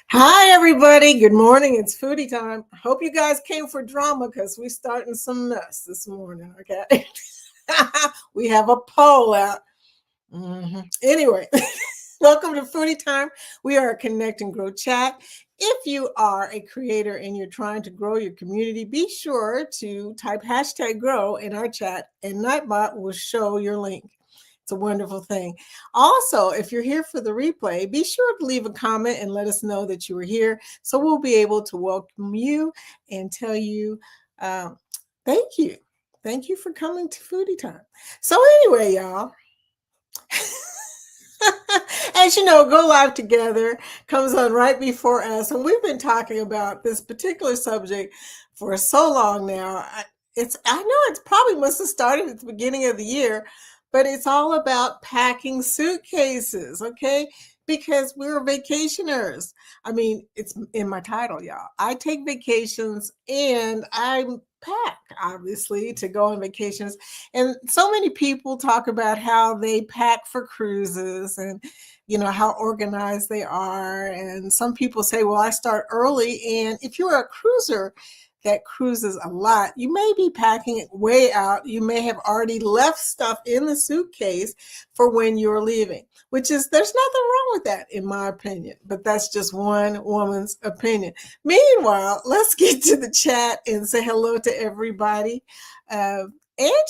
Hi, everybody. Good morning. It's foodie time. I hope you guys came for drama because we're starting some mess this morning, okay? We have a poll out. Anyway, welcome to Foodie Time. We are a Connect and Grow chat. If you are a creator and you're trying to grow your community, be sure to type #grow in our chat and Nightbot will show your link. It's a wonderful thing. Also, if you're here for the replay, be sure to leave a comment and let us know that you were here so we'll be able to welcome you and tell you thank you. Thank you for coming to Foodie Time. So anyway, y'all, as you know, Go Live Together comes on right before us. And we've been talking about this particular subject for so long now. I know it's probably must have started at the beginning of the year, but it's all about packing suitcases, okay? Because we're vacationers. I mean, it's in my title, y'all. I take vacations and I pack, obviously, to go on vacations. And so many people talk about how they pack for cruises and, you know, how organized they are. And some people say, well, I start early. And if you're a cruiser that cruises a lot, you may be packing it way out. You may have already left stuff in the suitcase for when you're leaving, which is, there's nothing wrong with that, in my opinion, but that's just one woman's opinion. Meanwhile, let's get to the chat and say hello to everybody. Angie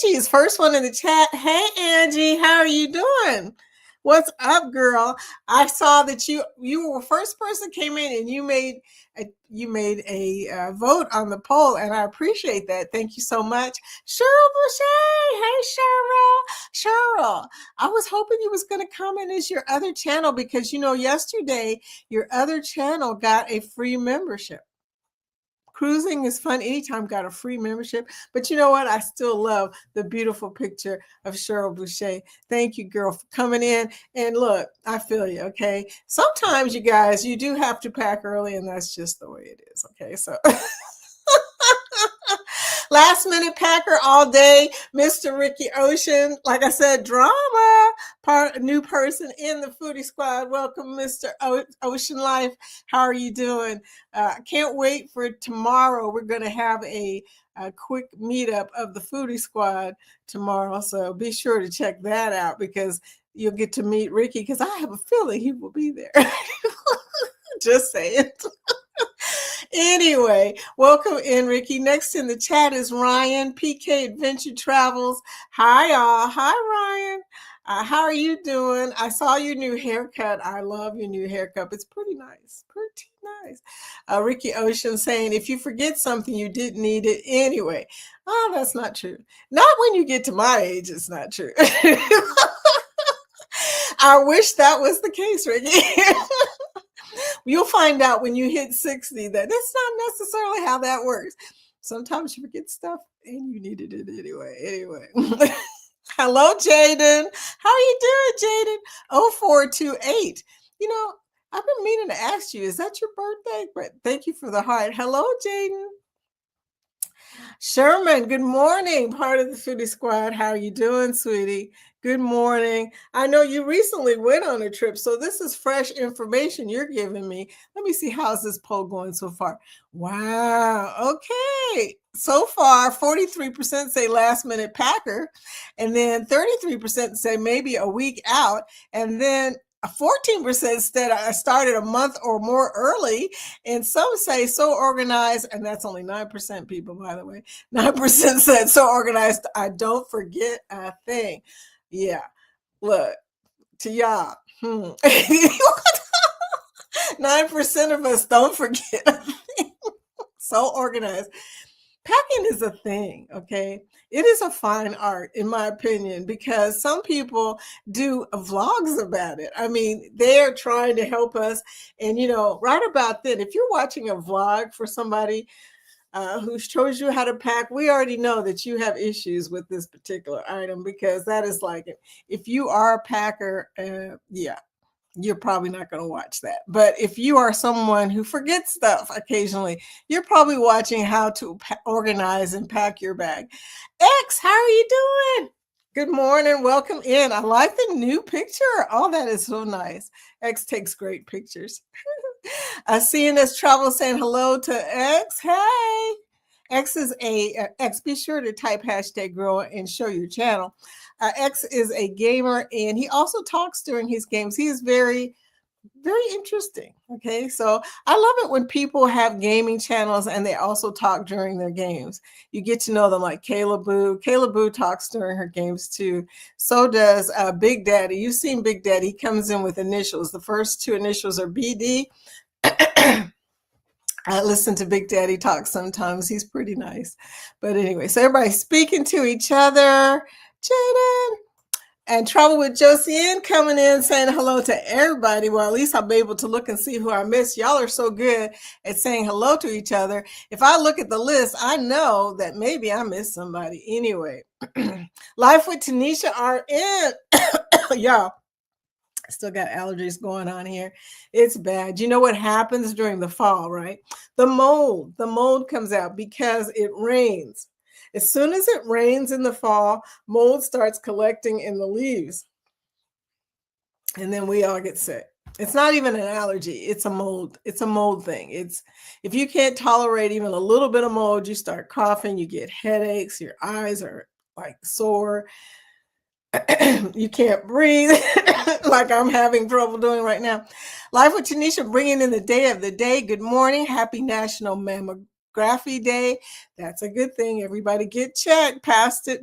is first one in the chat. Hey, Angie, how are you doing? What's up, girl? I saw that you were the first person came in and you made a vote on the poll, and I appreciate that. Thank you so much. Cheryl Boucher. Hey, Cheryl. I was hoping you was going to come in as your other channel because, you know, yesterday your other channel got a free membership. Cruising is fun anytime, got a free membership. But you know what? I still love the beautiful picture of Cheryl Boucher. Thank you, girl, for coming in. And look, I feel you, okay? Sometimes, you guys, you do have to pack early, and that's just the way it is, okay? So last minute packer all day, Mr. Ricky Ocean. Like I said, drama, new person in the foodie squad. Welcome, Mr. Ocean Life. How are you doing? I can't wait for tomorrow. We're going to have a quick meetup of the foodie squad tomorrow. So be sure to check that out because you'll get to meet Ricky because I have a feeling he will be there. Just saying. Anyway, welcome in, Ricky. Next in the chat is Ryan, PK Adventure Travels. Hi, y'all. Hi, Ryan. How are you doing? I saw your new haircut. I love your new haircut. It's pretty nice. Pretty nice. Ricky Ocean saying, if you forget something, you didn't need it anyway. Oh, that's not true. Not when you get to my age, it's not true. I wish that was the case, Ricky. You'll find out when you hit 60 that that's not necessarily how that works. Sometimes you forget stuff and you needed it anyway. Hello, Jaden. How are you doing, Jaden? 0428. You know, I've been meaning to ask you, is that your birthday? But thank you for the heart. Hello, Jaden. Sherman, good morning. Part of the Foodie Squad. How are you doing, sweetie? Good morning. I know you recently went on a trip, so this is fresh information you're giving me. Let me see how's this poll going so far. Wow. Okay. So far, 43% say last minute packer, and then 33% say maybe a week out, and then 14% said I started a month or more early, and some say so organized, and that's only 9% people, by the way. 9% said so organized, I don't forget a thing. Yeah, look, to y'all. 9% of us don't forget a thing. So organized. Packing is a thing, okay? It is a fine art, in my opinion, because some people do vlogs about it. I mean, they're trying to help us. And, right about then, if you're watching a vlog for somebody who shows you how to pack, we already know that you have issues with this particular item, because that is like, if you are a packer, yeah, you're probably not going to watch that. But if you are someone who forgets stuff occasionally, you're probably watching how to organize and pack your bag. X, how are you doing? Good morning. Welcome in. I like the new picture. Oh, that is so nice. X takes great pictures. Seeing us travel, saying hello to X. Hey. X is X. Be sure to type hashtag grow and show your channel. X is a gamer, and he also talks during his games. He is very, very interesting. Okay, so I love it when people have gaming channels and they also talk during their games. You get to know them, like Kayla Boo. Kayla Boo talks during her games too. So does Big Daddy. You've seen Big Daddy. He comes in with initials. The first two initials are BD. I listen to Big Daddy talk sometimes. He's pretty nice. But anyway, so everybody's speaking to each other. Jaden and Trouble with Josiane coming in saying hello to everybody. Well, at least I'll be able to look and see who I missed. Y'all are so good at saying hello to each other. If I look at the list, I know that maybe I missed somebody. Anyway, Life with Tanisha are in. Y'all, I still got allergies going on here. It's bad. You know what happens during the fall, right? The mold comes out because it rains. As soon as it rains in the fall, mold starts collecting in the leaves. And then we all get sick. It's not even an allergy. It's a mold. It's a mold thing. It's if you can't tolerate even a little bit of mold, you start coughing, you get headaches, your eyes are like sore. You can't breathe like I'm having trouble doing right now. Live with Tanisha, bringing in the day of the day. Good morning. Happy National Mammography Day. That's a good thing. Everybody get checked. Pasta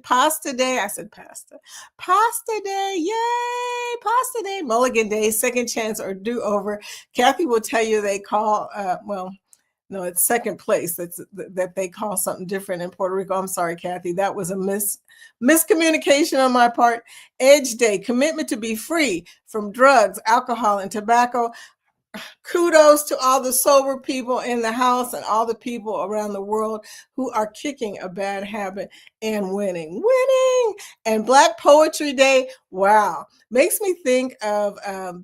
day. I said pasta. Pasta day. Yay. Pasta day. Mulligan day. Second chance or do-over. Kathy will tell you they call, no, it's second place. That they call something different in Puerto Rico. I'm sorry, Kathy. That was a miscommunication on my part. Edge Day, commitment to be free from drugs, alcohol, and tobacco. Kudos to all the sober people in the house and all the people around the world who are kicking a bad habit and winning. And Black Poetry Day, wow, makes me think of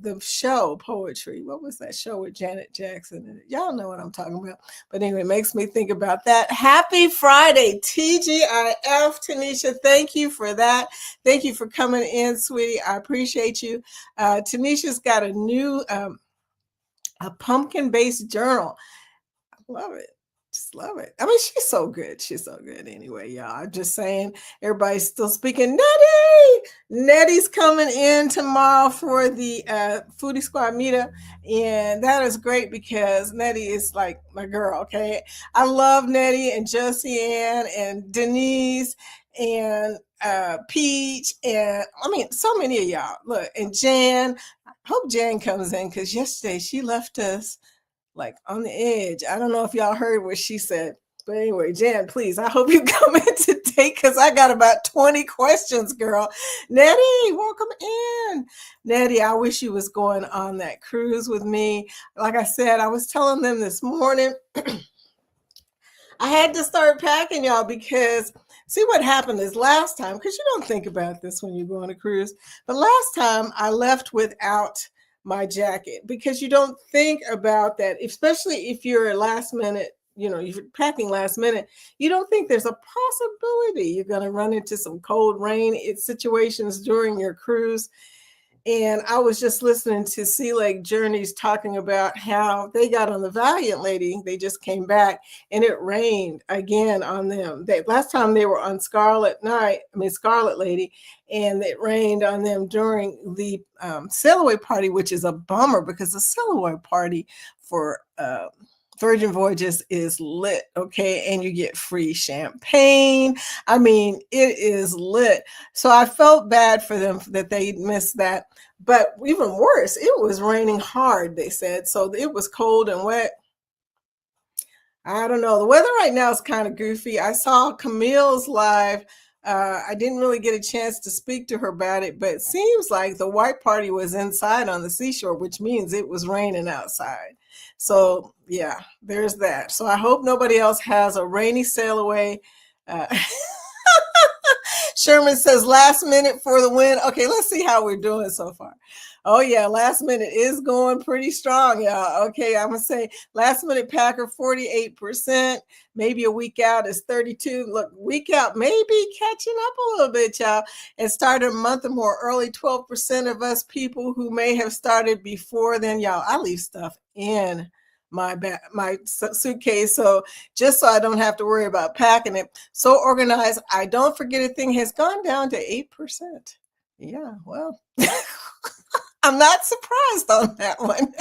the show Poetry. What was that show with Janet Jackson? Y'all know what I'm talking about. But anyway, it makes me think about that. Happy Friday, TGIF. Tanisha, thank you for that. Thank you for coming in, sweetie. I appreciate you. Tanisha's got a new a pumpkin-based journal. I love it. Just love it. I mean, she's so good. She's so good anyway, y'all. I'm just saying, everybody's still speaking. Nettie's coming in tomorrow for the Foodie Squad meetup. And that is great because Nettie is like my girl, okay? I love Nettie and Josiane and Denise and Peach. And I mean, so many of y'all. Look, and Jan. Hope Jan comes in because yesterday she left us like on the edge. I don't know if y'all heard what she said. But anyway, Jan, please, I hope you come in today because I got about 20 questions, girl. Nettie, welcome in. Nettie, I wish you was going on that cruise with me. Like I said, I was telling them this morning, I had to start packing, y'all, because see what happened is last time, because you don't think about this when you go on a cruise, but last time I left without my jacket because you don't think about that, especially if you're a last minute, you're packing last minute, you don't think there's a possibility you're going to run into some cold rain situations during your cruise. And I was just listening to Sea Lake Journeys talking about how they got on the Valiant Lady. They just came back and it rained again on them. Last time they were on Scarlet Lady, and it rained on them during the sail away party, which is a bummer because the sail away party for Virgin Voyages is lit, okay? And you get free champagne. I mean, it is lit. So I felt bad for them that they missed that. But even worse, it was raining hard, they said. So it was cold and wet. I don't know. The weather right now is kind of goofy. I saw Camille's live. I didn't really get a chance to speak to her about it, but it seems like the white party was inside on the seashore, which means it was raining outside. So yeah, there's that. So I hope nobody else has a rainy sail away. Sherman says last minute for the win. Okay, let's see how we're doing so far. Oh yeah, last minute is going pretty strong, y'all. Okay, I'm gonna say last minute Packer 48%. Maybe a week out is 32. Look, week out maybe catching up a little bit, y'all. And started a month or more early. 12% of us people who may have started before then, y'all. I leave stuff in my suitcase, so just so I don't have to worry about packing it. So organized, I don't forget a thing has gone down to 8%. Yeah, well. I'm not surprised on that one.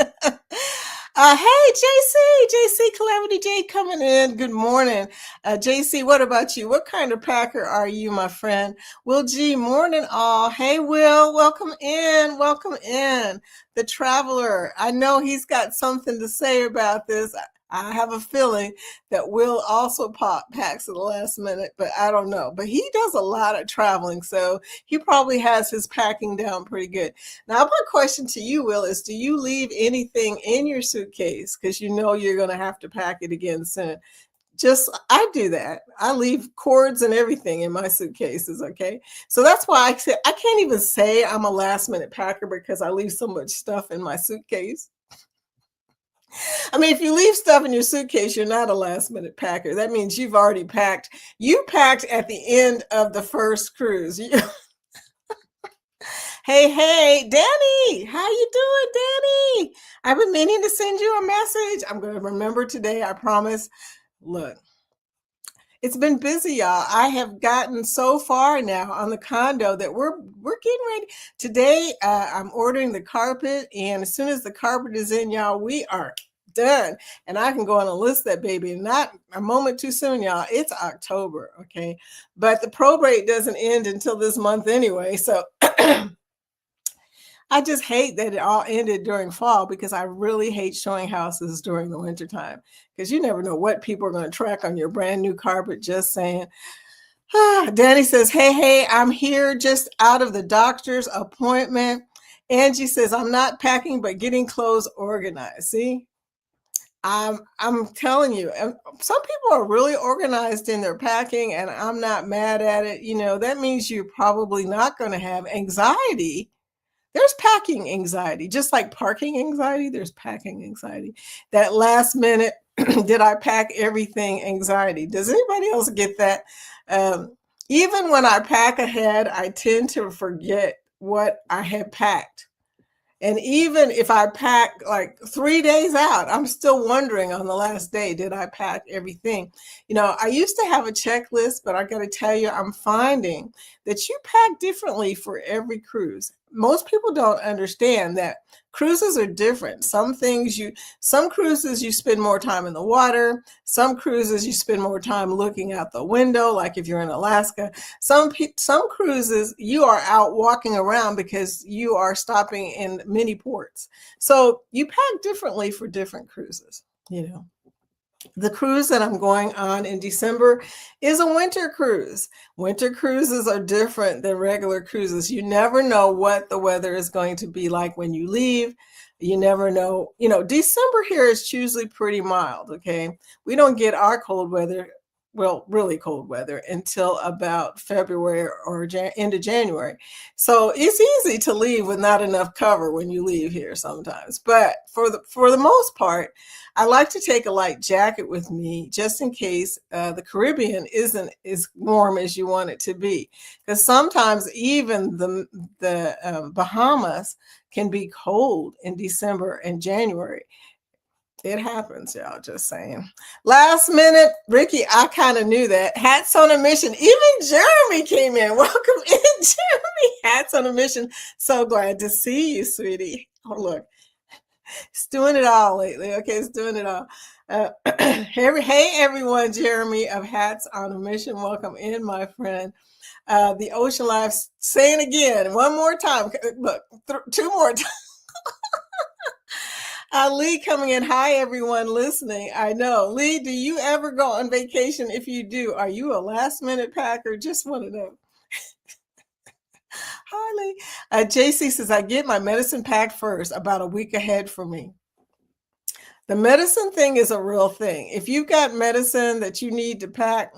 Hey, JC Calamity J coming in. Good morning. JC, what about you? What kind of packer are you, my friend? Will G, morning all. Hey, Will, welcome in. Welcome in. The Traveler. I know he's got something to say about this. I have a feeling that Will also packs at the last minute, but I don't know. But he does a lot of traveling, so he probably has his packing down pretty good. Now, my question to you, Will, is do you leave anything in your suitcase? Because you know you're going to have to pack it again soon. I do that. I leave cords and everything in my suitcases, okay? So that's why I said I can't even say I'm a last minute packer because I leave so much stuff in my suitcase. I mean, if you leave stuff in your suitcase, you're not a last minute packer. That means you've already packed. You packed at the end of the first cruise. Hey, Danny, how you doing, Danny? I've been meaning to send you a message. I'm going to remember today, I promise. Look, it's been busy, y'all. I have gotten so far now on the condo that we're getting ready. Today, I'm ordering the carpet, and as soon as the carpet is in, y'all, we are done. And I can go on and list that baby. Not a moment too soon, y'all. It's October, okay? But the probate doesn't end until this month anyway, so I just hate that it all ended during fall because I really hate showing houses during the wintertime because you never know what people are going to track on your brand new carpet. Just saying. Danny says, hey, I'm here just out of the doctor's appointment. Angie says, I'm not packing, but getting clothes organized. See, I'm telling you, some people are really organized in their packing, and I'm not mad at it. You know, that means you're probably not going to have anxiety. There's packing anxiety, just like parking anxiety, there's packing anxiety. That last minute, did I pack everything anxiety? Does anybody else get that? Even when I pack ahead, I tend to forget what I had packed. And even if I pack like 3 days out, I'm still wondering on the last day, did I pack everything? You know, I used to have a checklist, but I got to tell you, I'm finding that you pack differently for every cruise. Most people don't understand that cruises are different. Some cruises you spend more time in the water. Some cruises you spend more time looking out the window, like if you're in Alaska. Some cruises you are out walking around because you are stopping in many ports. So you pack differently for different cruises, you know. The cruise that I'm going on in December is a winter cruise. Winter cruises are different than regular cruises. You never know what the weather is going to be like when you leave. You never know. You know, December here is usually pretty mild, okay? We don't get our cold weather. well, really cold weather until about February or end of January. So it's easy to leave with not enough cover when you leave here sometimes. But for the most part, I like to take a light jacket with me just in case the Caribbean isn't as warm as you want it to be. Because sometimes even the Bahamas can be cold in December and January. It happens, y'all, just saying. Last minute, Ricky, I kind of knew that. Hats on a mission. Even Jeremy came in. Welcome in, Jeremy. Hats on a mission. So glad to see you, sweetie. Oh, look. It's doing it all lately. Okay, it's doing it all. Hey, everyone. Jeremy of Hats on a Mission. Welcome in, my friend. The Ocean Life, saying again, one more time. Look, two more times. Lee coming in. Hi, everyone listening. I know. Lee, do you ever go on vacation? If you do, are you a last minute packer? Just want to know. Hi, Lee. JC says, I get my medicine packed first, about a week ahead for me. The medicine thing is a real thing. If you've got medicine that you need to pack,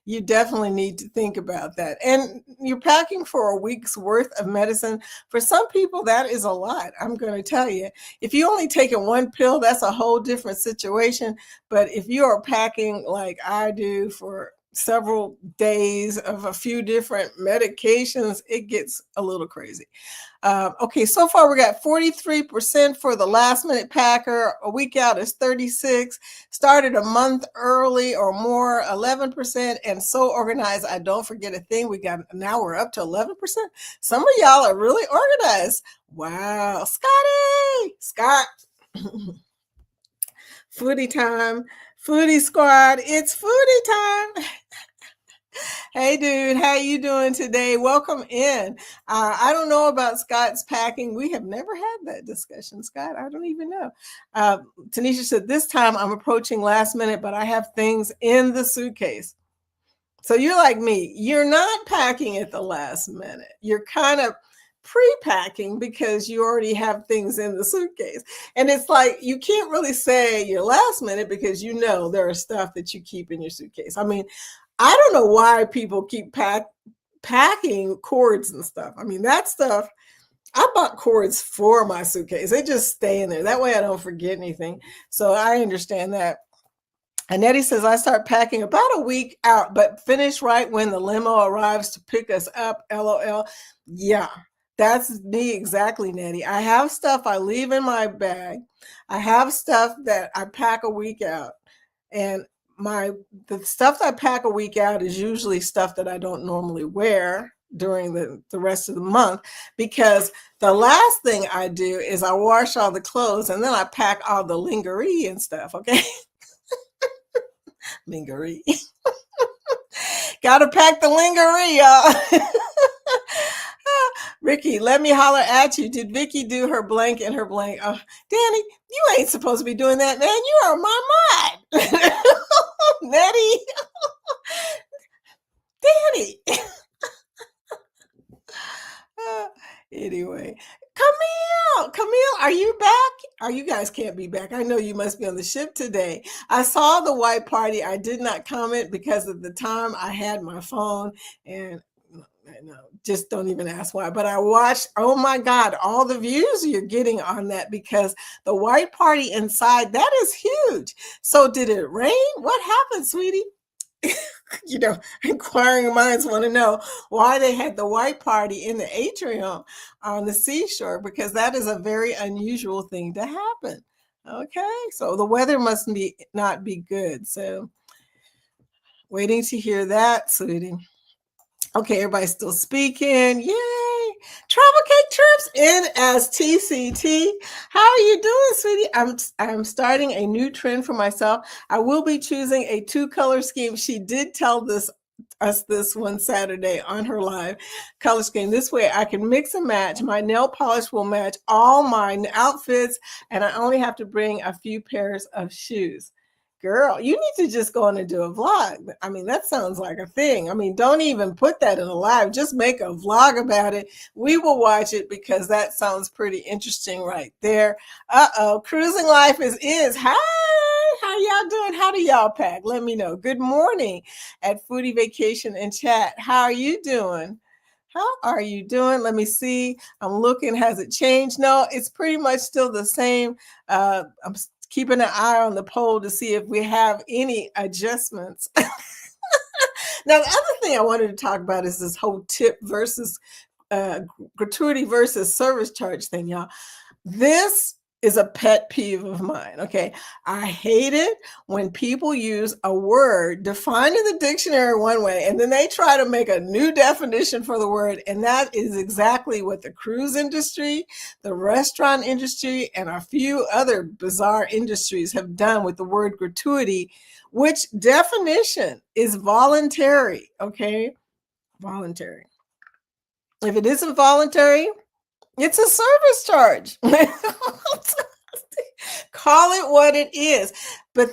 you definitely need to think about that. And you're packing for a week's worth of medicine. For some people, that is a lot. I'm going to tell you. If you only taking one pill, that's a whole different situation. But if you are packing like I do for several days of a few different medications, it gets a little crazy. Okay, so far we got 43% for the last minute packer. A week out is 36. Started a month early or more, 11%. And so organized, I don't forget a thing. Now we're up to 11%. Some of y'all are really organized. Wow, Scott. Foodie time, foodie squad. It's foodie time. Hey, dude, how you doing today? Welcome in. I don't know about Scott's packing. We have never had that discussion, Scott. I don't even know. Tanisha said, this time I'm approaching last minute, but I have things in the suitcase. So you're like me. You're not packing at the last minute. You're kind of pre-packing because you already have things in the suitcase. And it's like, you can't really say you're last minute because you know there are stuff that you keep in your suitcase. I mean, I don't know why people keep packing cords and stuff. I mean, that stuff, I bought cords for my suitcase. They just stay in there. That way I don't forget anything. So I understand that. Annette says, I start packing about a week out, but finish right when the limo arrives to pick us up. LOL. Yeah, that's me exactly, Nettie. I have stuff I leave in my bag. I have stuff that I pack a week out. And the stuff that I pack a week out is usually stuff that I don't normally wear during the rest of the month, because the last thing I do is I wash all the clothes and then I pack all the lingerie and stuff. Okay. Lingerie. Gotta pack the lingerie, y'all. Ricky, let me holler at you. Did Vicky do her blank and her blank? Oh, Danny, you ain't supposed to be doing that, man. You are my mind. Nettie. Danny. Anyway, Camille, are you back? You guys can't be back. I know you must be on the ship today. I saw the white party. I did not comment because at the time I had my phone, and no, just don't even ask why. But I watched, oh my God, all the views you're getting on that, because the white party inside, that is huge. So did it rain? What happened, sweetie? You know, inquiring minds want to know why they had the white party in the atrium on the seashore, because that is a very unusual thing to happen. Okay, so the weather must not be good. So waiting to hear that, sweetie. Okay, everybody's still speaking. Yay! Travel Cake Trips in as TCT. How are you doing, sweetie? I'm starting a new trend for myself. I will be choosing a 2-color scheme. She did tell us this one Saturday on her live color scheme. This way I can mix and match. My nail polish will match all my outfits, and I only have to bring a few pairs of shoes. Girl, you need to just go on and do a vlog. I mean, that sounds like a thing. I mean, don't even put that in a live. Just make a vlog about it. We will watch it because that sounds pretty interesting right there. Cruising life is. Hi, How y'all doing? How do y'all pack? Let me know. Good morning at Foodie Vacation and Chat. How are you doing? How are you doing? Let me see. I'm looking. Has it changed? No, it's pretty much still the same. I'm keeping an eye on the poll to see if we have any adjustments. Now, the other thing I wanted to talk about is this whole tip versus gratuity versus service charge thing, y'all. This is a pet peeve of mine. Okay. I hate it when people use a word defined in the dictionary one way and then they try to make a new definition for the word. And that is exactly what the cruise industry, the restaurant industry, and a few other bizarre industries have done with the word gratuity, which definition is voluntary. Okay. Voluntary. If it isn't voluntary, it's a service charge. Call it what it is. But,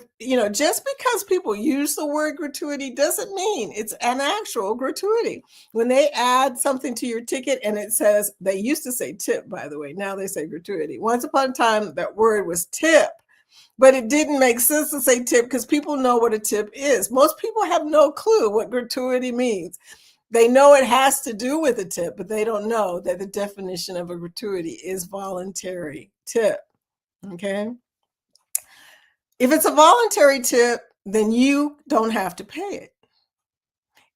just because people use the word gratuity doesn't mean it's an actual gratuity. When they add something to your ticket and it says, they used to say tip, by the way, now they say gratuity. Once upon a time, that word was tip. But it didn't make sense to say tip because people know what a tip is. Most people have no clue what gratuity means. They know it has to do with a tip, but they don't know that the definition of a gratuity is voluntary tip. Okay. If it's a voluntary tip, then you don't have to pay it.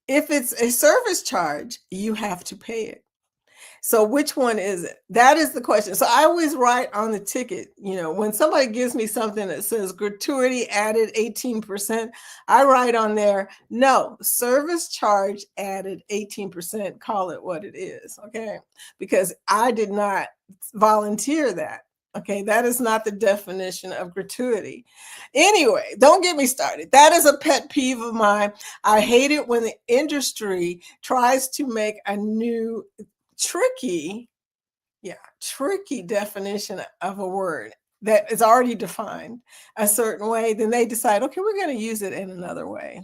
If it's a service charge, you have to pay it. So which one is it? That is the question. So I always write on the ticket, when somebody gives me something that says gratuity added 18%, I write on there, no, service charge added 18%, call it what it is, okay? Because I did not volunteer that. Okay, that is not the definition of gratuity. Anyway, don't get me started. That is a pet peeve of mine. I hate it when the industry tries to make a new tricky definition of a word that is already defined a certain way, then they decide, okay, we're going to use it in another way.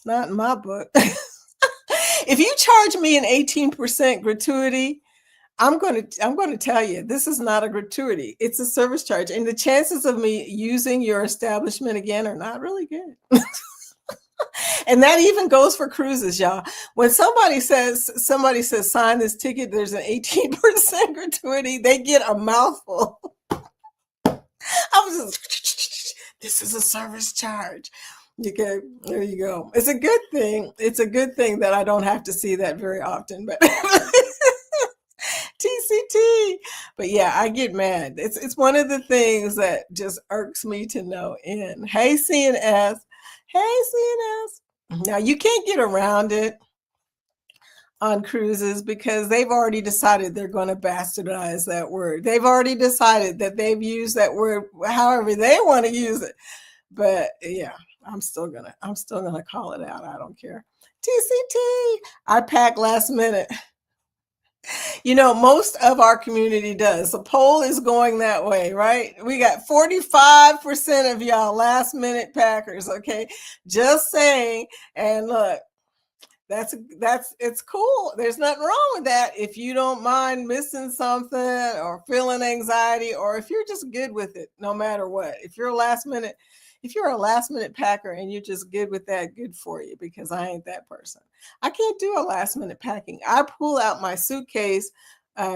Not in my book. If you charge me an 18% gratuity, I'm going to tell you, this is not a gratuity. It's a service charge. And the chances of me using your establishment again are not really good. And that even goes for cruises, y'all. When somebody says, sign this ticket, there's an 18% gratuity, they get a mouthful. I was just, this is a service charge. Okay, there you go. It's a good thing. It's a good thing that I don't have to see that very often, but TCT. But yeah, I get mad. It's one of the things that just irks me to no end. Hey, CNS. Hey, CNS. Now, you can't get around it on cruises because they've already decided they're going to bastardize that word. They've already decided that they've used that word however they want to use it. But yeah, I'm still gonna call it out. I don't care. TCT. I pack last minute. Most of our community does. The poll is going that way, right? We got 45% of y'all last minute packers, okay? Just saying. And look, it's cool. There's nothing wrong with that. If you don't mind missing something or feeling anxiety, or if you're just good with it, no matter what. If you're a last minute packer and you're just good with that, good for you, because I ain't that person. I can't do a last minute packing. I pull out my suitcase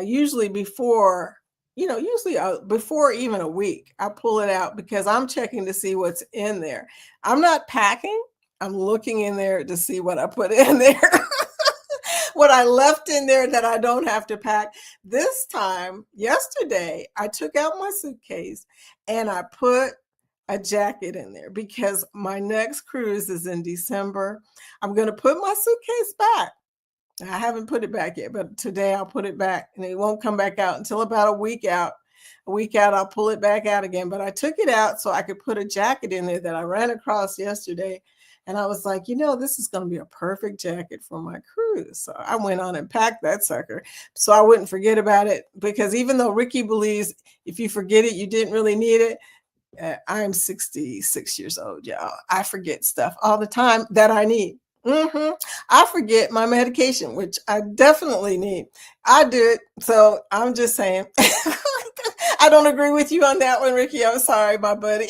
usually before even a week. I pull it out because I'm checking to see what's in there. I'm not packing. I'm looking in there to see what I put in there. What I left in there that I don't have to pack. This time, yesterday, I took out my suitcase and I put a jacket in there because my next cruise is in December. I'm going to put my suitcase back. I haven't put it back yet, but today I'll put it back and it won't come back out until about a week out. A week out, I'll pull it back out again. But I took it out so I could put a jacket in there that I ran across yesterday. And I was like, this is going to be a perfect jacket for my cruise. So I went on and packed that sucker so I wouldn't forget about it. Because even though Ricky believes if you forget it, you didn't really need it, I'm 66 years old, y'all. I forget stuff all the time that I need. I forget my medication, which I definitely need. I do it. So I'm just saying. I don't agree with you on that one, Ricky. I'm sorry, my buddy.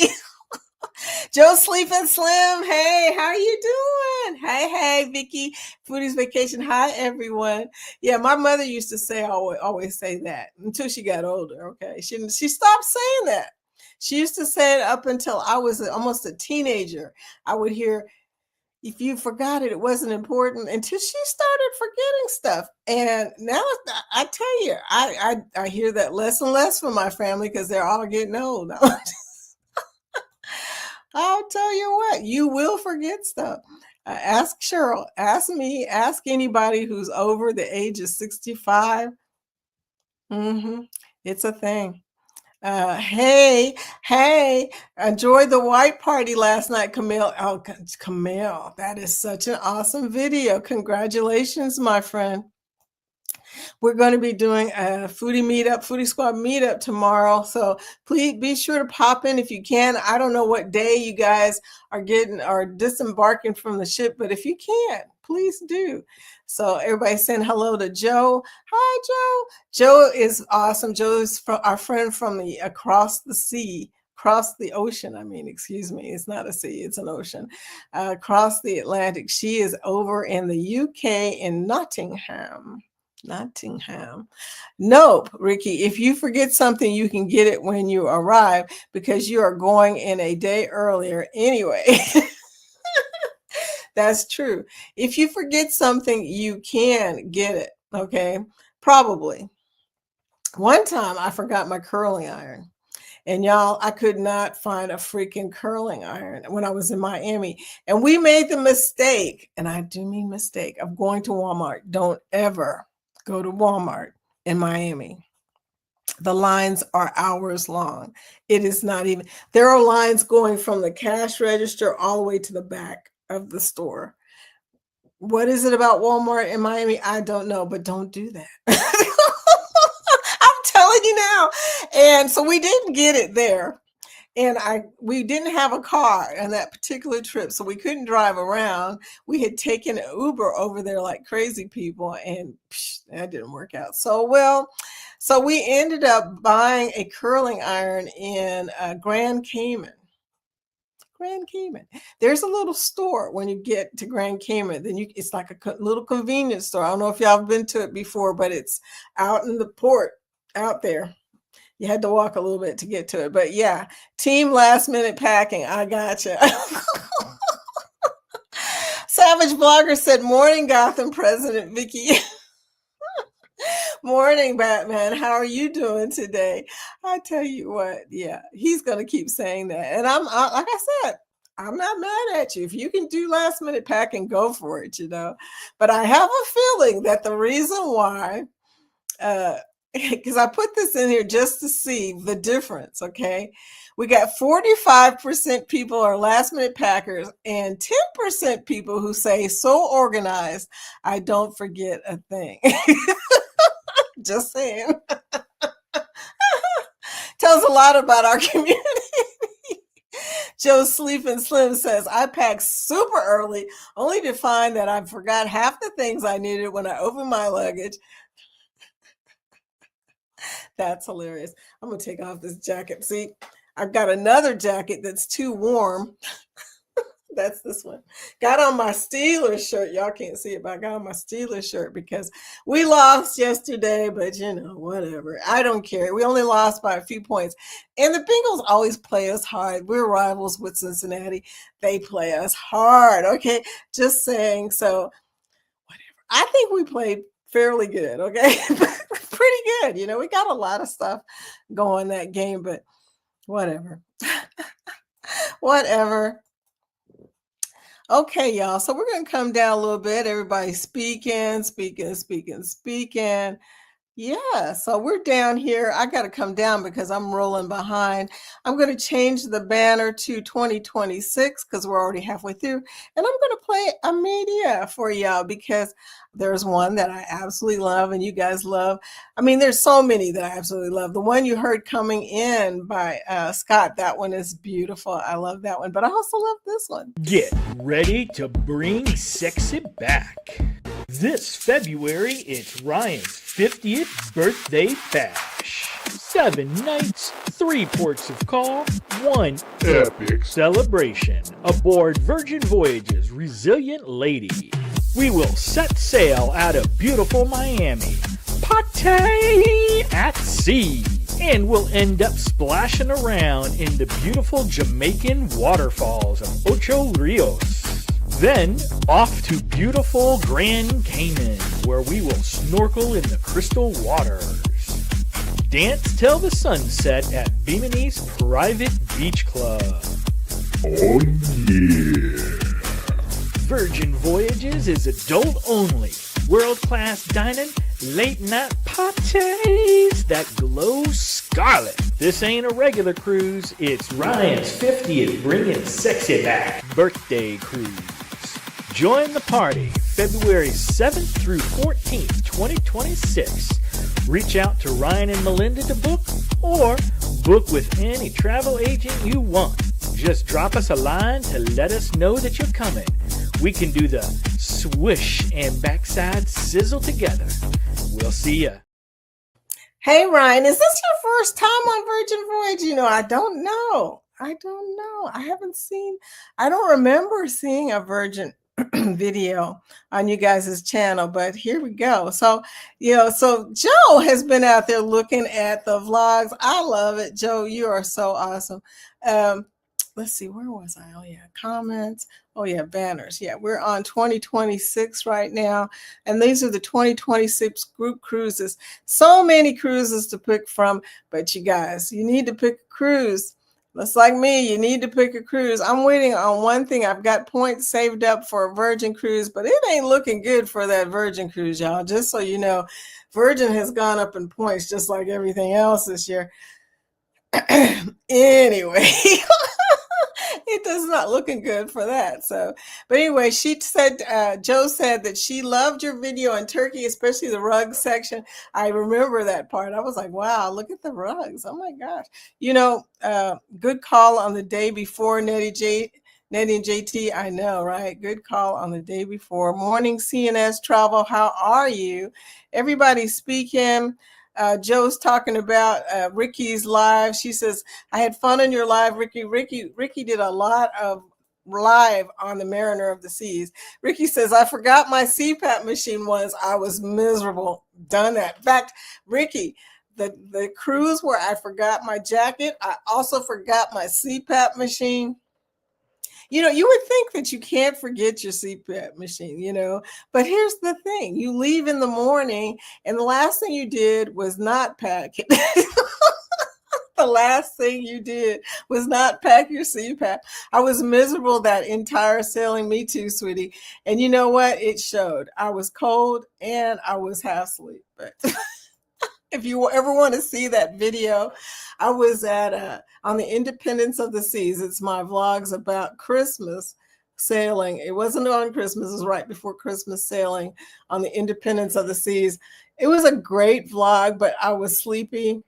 Joe Sleeping Slim. Hey, how are you doing? Hey, Vicky. Foodie's Vacation. Hi, everyone. Yeah, my mother used to say, always say that until she got older. Okay. She stopped saying that. She used to say it up until I was almost a teenager. I would hear, if you forgot it, it wasn't important, until she started forgetting stuff. And now I tell you, I hear that less and less from my family because they're all getting old. I'll tell you what, you will forget stuff. Ask Cheryl, ask me, ask anybody who's over the age of 65. It's a thing. Hey, enjoyed the white party last night, Camille. Oh, Camille, that is such an awesome video. Congratulations, my friend. We're going to be doing a foodie squad meetup tomorrow. So please be sure to pop in if you can. I don't know what day you guys are disembarking from the ship, but if you can, please do. So everybody saying hello to Joe. Hi, Joe. Joe is awesome. Joe is our friend from across the ocean. I mean, excuse me, it's not a sea, it's an ocean. Across the Atlantic. She is over in the UK in Nottingham. Nope, Ricky. If you forget something, you can get it when you arrive because you are going in a day earlier anyway. That's true. If you forget something, you can get it. Okay. Probably. One time I forgot my curling iron. And y'all, I could not find a freaking curling iron when I was in Miami. And we made the mistake, and I do mean mistake, of going to Walmart. Don't ever go to Walmart in Miami. The lines are hours long. It is not even, there are lines going from the cash register all the way to the back of the store. What is it about Walmart in Miami? I don't know, but don't do that. I'm telling you now. And so we didn't get it there. And we didn't have a car on that particular trip, so we couldn't drive around. We had taken an Uber over there like crazy people, and that didn't work out so well. So we ended up buying a curling iron in Grand Cayman. There's a little store when you get to Grand Cayman. Then it's like a little convenience store. I don't know if y'all have been to it before, but it's out in the port out there. You had to walk a little bit to get to it. But yeah, team last minute packing. I gotcha. Savage Blogger said, morning, Gotham President Vicky. Morning, Batman. How are you doing today? I tell you what, yeah, he's going to keep saying that. And like I said, I'm not mad at you. If you can do last minute packing, go for it, But I have a feeling that the reason why, because I put this in here just to see the difference, okay? We got 45% people are last minute packers and 10% people who say, so organized, I don't forget a thing. Just saying. Tells a lot about our community. Joe Sleeping Slim says, I packed super early, only to find that I forgot half the things I needed when I opened my luggage. That's hilarious. I'm going to take off this jacket. See, I've got another jacket that's too warm. That's this one. Got on my Steelers shirt. Y'all can't see it, but I got on my Steelers shirt because we lost yesterday, but whatever. I don't care. We only lost by a few points. And the Bengals always play us hard. We're rivals with Cincinnati. They play us hard. Okay. Just saying. So whatever. I think we played fairly good. Okay. Pretty good. We got a lot of stuff going that game, but whatever. Whatever. Okay, y'all. So we're going to come down a little bit. Everybody speaking. Yeah, so we're down here. I got to come down because I'm rolling behind. I'm going to change the banner to 2026 because we're already halfway through. And I'm going to play a media for y'all because there's one that I absolutely love and you guys love. I mean, there's so many that I absolutely love. The one you heard coming in by Scott, that one is beautiful. I love that one, but I also love this one. Get ready to bring sexy back. This February, it's Ryan's 50th birthday bash. 7 nights, 3 ports of call, 1 epic celebration aboard Virgin Voyages Resilient Lady. We will set sail out of beautiful Miami, Pate at sea, and we'll end up splashing around in the beautiful Jamaican waterfalls of Ocho Rios. Then off to beautiful Grand Cayman, where we will snorkel in the crystal waters. Dance till the sunset at Bimini's Private Beach Club. Oh yeah! Virgin Voyages is adult only. World-class dining, late-night parties that glow scarlet. This ain't a regular cruise. It's Ryan's 50th Bringing Sexy Back birthday cruise. Join the party February 7th through 14th, 2026. Reach out to Ryan and Melinda to book, or book with any travel agent you want. Just drop us a line to let us know that you're coming. We can do the swish and backside sizzle together. We'll see ya. Hey, Ryan, is this your first time on Virgin Voyage? I don't know. I don't remember seeing a Virgin video on you guys' channel, but here we go. So Joe has been out there looking at the vlogs. I love it. Joe, you are so awesome. Let's see, where was I? Oh yeah, comments. Oh yeah, banners. Yeah, we're on 2026 right now, and these are the 2026 group cruises. So many cruises to pick from, but you guys, you need to pick a cruise. Just like me, you need to pick a cruise. I'm waiting on one thing. I've got points saved up for a Virgin cruise, but it ain't looking good for that Virgin cruise, y'all. Just so you know, Virgin has gone up in points just like everything else this year. Anyway, it does not looking good for that. So, but anyway, she said, Joe said that she loved your video in Turkey, especially the rug section. I remember that part. I was like, wow, look at the rugs. Oh my gosh. Good call on the day before, Nettie and JT. I know, right? Good call on the day before. Morning CNS travel. How are you? Everybody speaking. Joe's talking about Ricky's live. She says, I had fun on your live, Ricky. Ricky did a lot of live on the Mariner of the Seas. Ricky says, I forgot my CPAP machine once. I was miserable. Done that. In fact, Ricky, the cruise where I forgot my jacket, I also forgot my CPAP machine. You would think that you can't forget your CPAP machine, but here's the thing. You leave in the morning and the last thing you did was not pack it. The last thing you did was not pack your CPAP. I was miserable that entire sailing. Me too, sweetie. And you know what? It showed. I was cold and I was half asleep. But if you ever want to see that video, I was at on the Independence of the Seas. It's my vlogs about Christmas sailing. It wasn't on Christmas. It was right before Christmas sailing on the Independence of the Seas. It was a great vlog, but I was sleepy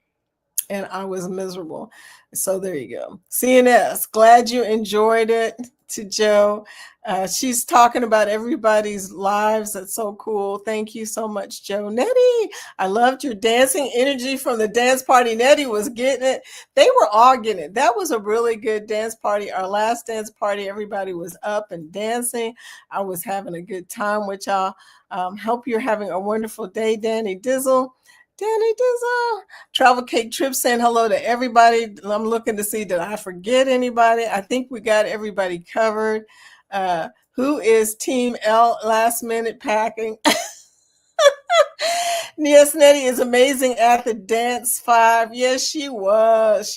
and I was miserable. So there you go. CNS, glad you enjoyed it. To Joe. She's talking about everybody's lives. That's so cool. Thank you so much, Joe. Nettie, I loved your dancing energy from the dance party. Nettie was getting it. They were all getting it. That was a really good dance party. Our last dance party, everybody was up and dancing. I was having a good time with y'all. Hope you're having a wonderful day, Danny Dizzle. Danny Dizzle. Travel Cake Trip saying hello to everybody. I'm looking to see, did I forget anybody? I think we got everybody covered. Who is Team L last minute packing? Yes, Nettie is amazing at the dance 5. Yes, she was.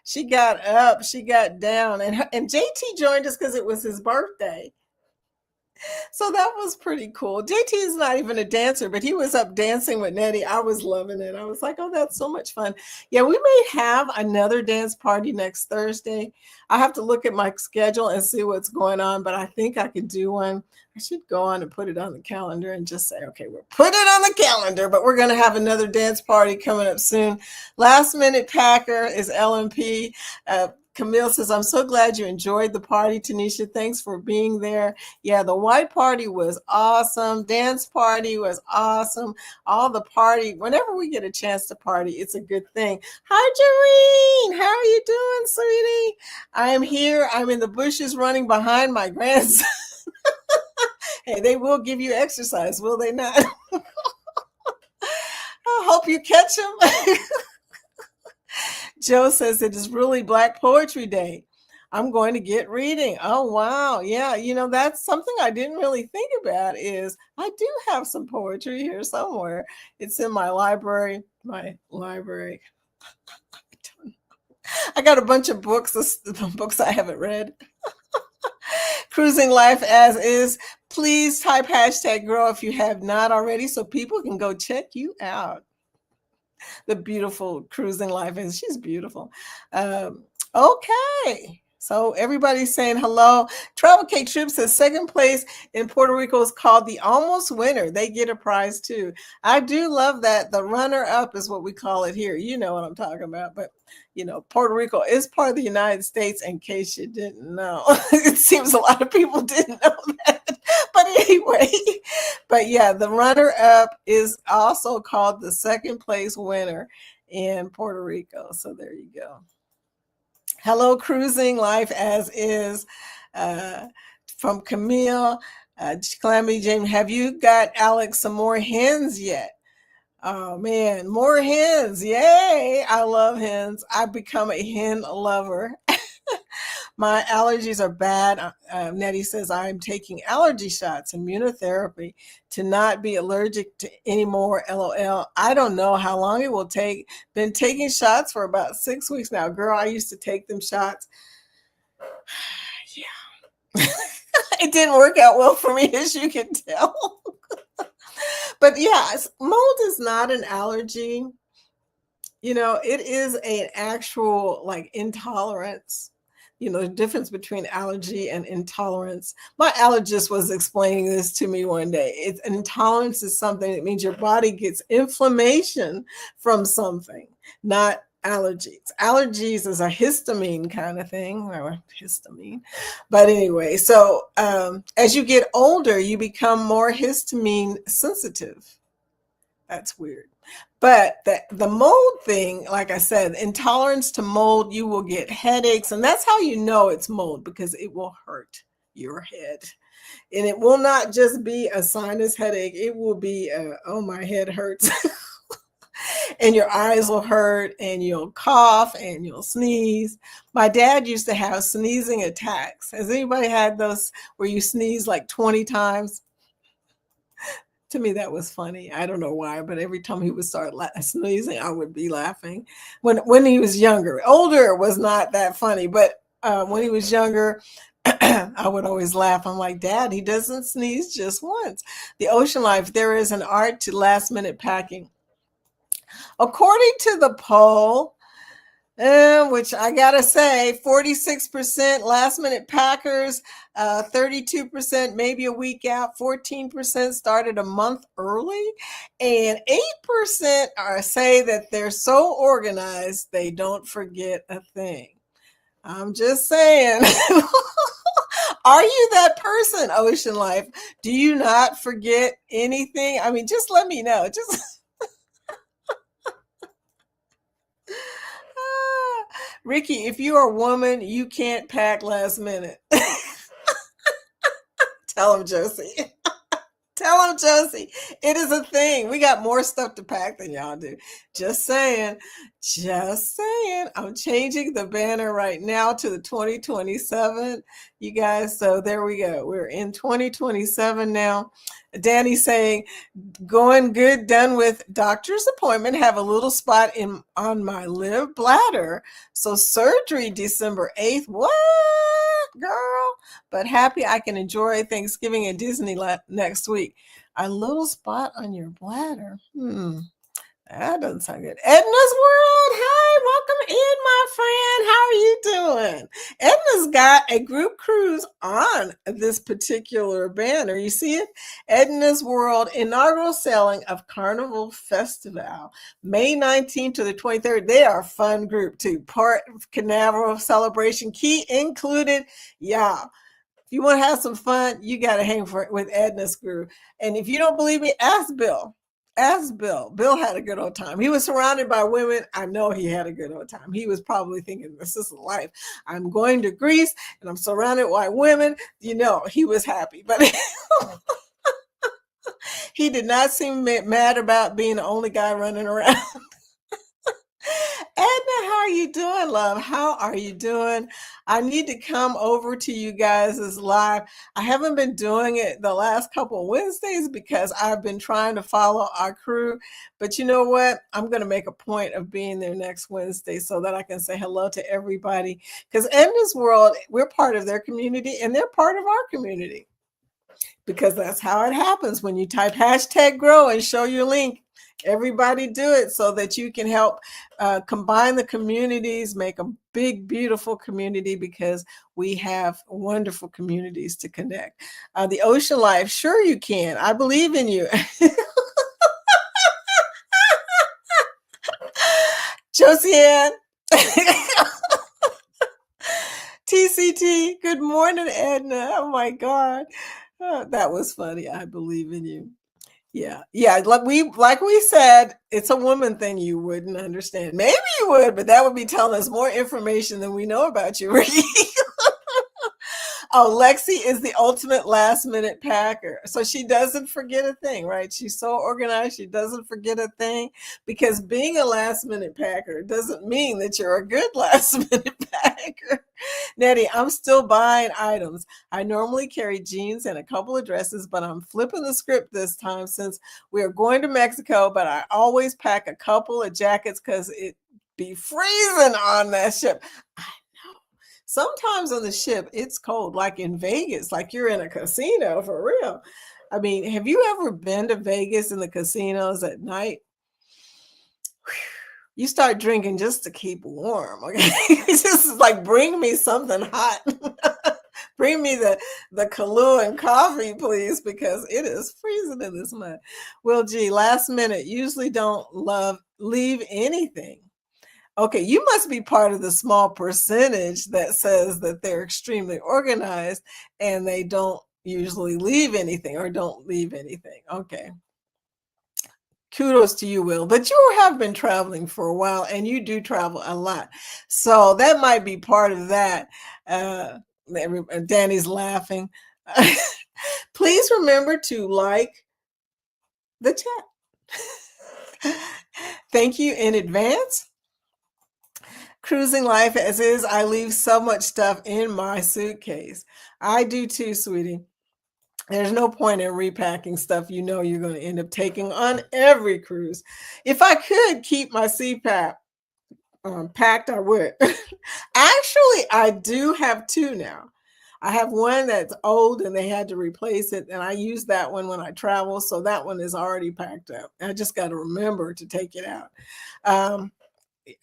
She got up, she got down, and JT joined us because it was his birthday. So that was pretty cool. JT is not even a dancer, but he was up dancing with Nettie. I was loving it. I was like, oh, that's so much fun. Yeah, we may have another dance party next Thursday. I have to look at my schedule and see what's going on, but I think I could do one. I should go on and put it on the calendar and just say, okay, we'll put it on the calendar, but we're going to have another dance party coming up soon. Last Minute Packer is LMP. Camille says, I'm so glad you enjoyed the party, Tanisha. Thanks for being there. Yeah, the white party was awesome. Dance party was awesome. All the party, whenever we get a chance to party, it's a good thing. Hi, Jareen. How are you doing, sweetie? I am here. I'm in the bushes running behind my grandson. Hey, they will give you exercise, will they not? I hope you catch them. Joe says it is really Black Poetry Day. I'm going to get reading. Oh, wow. Yeah, that's something I didn't really think about is I do have some poetry here somewhere. It's in my library. I got a bunch of books I haven't read. Cruising Life as is. Please type hashtag girl if you have not already so people can go check you out. The beautiful Cruising Life is. She's beautiful. Okay. So everybody's saying hello. Travel K Trip says second place in Puerto Rico is called the Almost Winner. They get a prize too. I do love that. The runner up is what we call it here. You know what I'm talking about. But, Puerto Rico is part of the United States in case you didn't know. It seems a lot of people didn't know that. But anyway, yeah, the runner up is also called the second place winner in Puerto Rico. So there you go. Hello, Cruising Life as is, from Camille. Calamity Jane, have you got Alex some more hens yet? Oh man, more hens. Yay. I love hens. I've become a hen lover. My allergies are bad. Nettie says I'm taking allergy shots, immunotherapy, to not be allergic to anymore. LOL. I don't know how long it will take. Been taking shots for about 6 weeks now. Girl, I used to take them shots. Yeah. It didn't work out well for me, as you can tell. But yeah, mold is not an allergy. It is an actual intolerance. The difference between allergy and intolerance. My allergist was explaining this to me one day. Intolerance is something that means your body gets inflammation from something, not allergies. Allergies is a histamine kind of thing, or histamine. But anyway, so as you get older, you become more histamine sensitive. That's weird. But the mold thing, like I said, intolerance to mold, you will get headaches. And that's how you know it's mold, because it will hurt your head. And it will not just be a sinus headache. It will be, oh, my head hurts. And your eyes will hurt, and you'll cough, and you'll sneeze. My dad used to have sneezing attacks. Has anybody had those where you sneeze like 20 times? To me, that was funny. I don't know why, but every time he would start sneezing, I would be laughing. When he was younger, older was not that funny, but when he was younger, I would always laugh. I'm like, Dad, he doesn't sneeze just once. The Ocean Life, there is an art to last minute packing. According to the poll, which I gotta say, 46% last minute packers, 32% maybe a week out, 14% started a month early, and 8% say that they're so organized they don't forget a thing. I'm just saying. Are you that person, Ocean Life? Do you not forget anything? I mean, just let me know. Ricky, if you're a woman, you can't pack last minute. Tell him, Josie. Tell him, Josie. It is a thing. We got more stuff to pack than y'all do. Just saying. Just saying. I'm changing the banner right now to the 2027. You guys, so there we go. We're in 2027 now. Danny saying, going good, done with doctor's appointment, have a little spot on my liver bladder. So surgery December 8th. What, girl? But happy I can enjoy Thanksgiving and Disneyland next week. A little spot on your bladder. That doesn't sound good. Edna's World. Hey, welcome in, my friend. How are you doing? Edna's got a group cruise on this particular banner. You see it? Edna's World inaugural sailing of Carnival Festival, May 19th to the 23rd. They are a fun group too. Port Canaveral celebration, key included. Yeah. If you want to have some fun, you got to hang with Edna's crew. And if you don't believe me, ask Bill. Ask Bill. Bill had a good old time. He was surrounded by women. I know he had a good old time. He was probably thinking, this is life. I'm going to Greece and I'm surrounded by women. You know, he was happy. But he did not seem mad about being the only guy running around. Edna, how are you doing, love? How are you doing? I need to come over to you guys' live. I haven't been doing it the last couple of Wednesdays because I've been trying to follow our crew. But you know what? I'm going to make a point of being there next Wednesday so that I can say hello to everybody. Because Edna's World, we're part of their community and they're part of our community. Because that's how it happens when you type #grow and show your link. Everybody do it so that you can help combine the communities, make a big, beautiful community because we have wonderful communities to connect. The ocean life, sure you can. I believe in you. Josiane. TCT, good morning, Edna. Oh my God. That was funny. I believe in you. Yeah. Like we said, it's a woman thing you wouldn't understand. Maybe you would, but that would be telling us more information than we know about you, Ricky. Oh, Lexi is the ultimate last minute packer. So she doesn't forget a thing, right? She's so organized, she doesn't forget a thing because being a last minute packer doesn't mean that you're a good last minute packer. Nettie, I'm still buying items. I normally carry jeans and a couple of dresses, but I'm flipping the script this time since we are going to Mexico, but I always pack a couple of jackets because it be freezing on that ship. Sometimes on the ship, it's cold, like in Vegas, like you're in a casino for real. I mean, have you ever been to Vegas in the casinos at night? You start drinking just to keep warm. Okay, it's just like bring me something hot. Bring me the Kahlua and coffee, please, because it is freezing in this mud. Well, gee, last minute usually don't leave anything. Okay, you must be part of the small percentage that says that they're extremely organized and they don't usually leave anything or don't leave anything. Okay. Kudos to you, Will. But you have been traveling for a while and you do travel a lot. So that might be part of that. Danny's laughing. Please remember to like the chat. Thank you in advance. Cruising life as is, I leave so much stuff in my suitcase. I do too, sweetie. There's no point in repacking stuff you know you're going to end up taking on every cruise. If I could keep my CPAP packed, I would. Actually, I do have two now. I have one that's old and they had to replace it, and I use that one when I travel, so that one is already packed up. I just got to remember to take it out.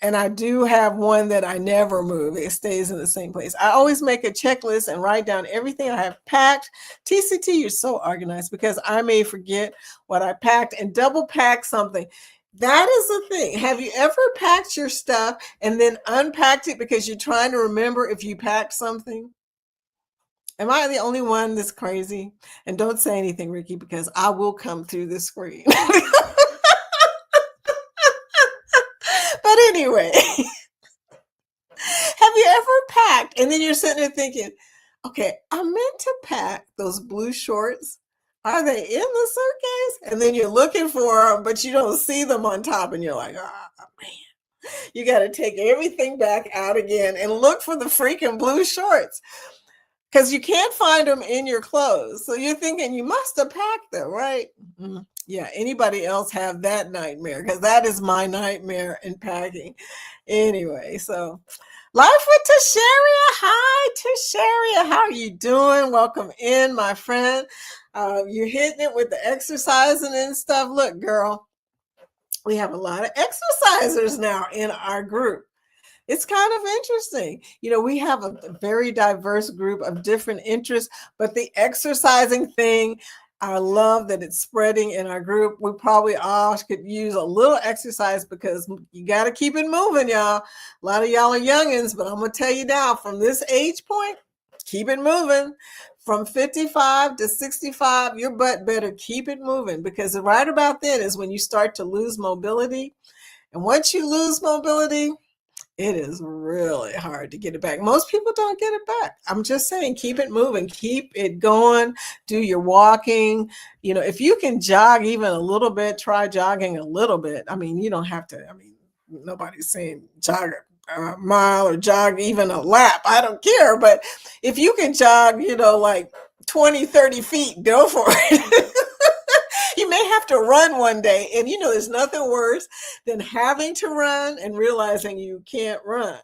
And I do have one that I never move. It stays in the same place. I always make a checklist and write down everything I have packed. TCT, you're so organized because I may forget what I packed and double pack something. That is the thing. Have you ever packed your stuff and then unpacked it because you're trying to remember if you packed something? Am I the only one that's crazy? And don't say anything, Ricky, because I will come through the screen. But anyway, have you ever packed and then you're sitting there thinking, okay, I meant to pack those blue shorts. Are they in the suitcase? And then you're looking for them, but you don't see them on top. And you're like, oh, man, you got to take everything back out again and look for the freaking blue shorts because you can't find them in your clothes. So you're thinking you must have packed them, right? Mm-hmm. Yeah, anybody else have that nightmare? Because that is my nightmare in packing. Anyway, so life with Tasharia. Hi, Tasharia. How are you doing? Welcome in, my friend. You're hitting it with the exercising and stuff. Look, girl, We have a lot of exercisers now in our group. It's kind of interesting. We have a very diverse group of different interests, but the exercising thing, I love that it's spreading in our group. We probably all could use a little exercise because you got to keep it moving, y'all. A lot of y'all are youngins, but I'm going to tell you now, from this age point, keep it moving. From 55 to 65, your butt better keep it moving, because right about then is when you start to lose mobility. And once you lose mobility, it is really hard to get it back. Most people don't get it back. I'm just saying, keep it moving, keep it going, do your walking. If you can jog even a little bit, try jogging a little bit. You don't have to, nobody's saying jog a mile or jog even a lap. I don't care. But if you can jog, like 20, 30 feet, go for it. You may have to run one day. And there's nothing worse than having to run and realizing you can't run.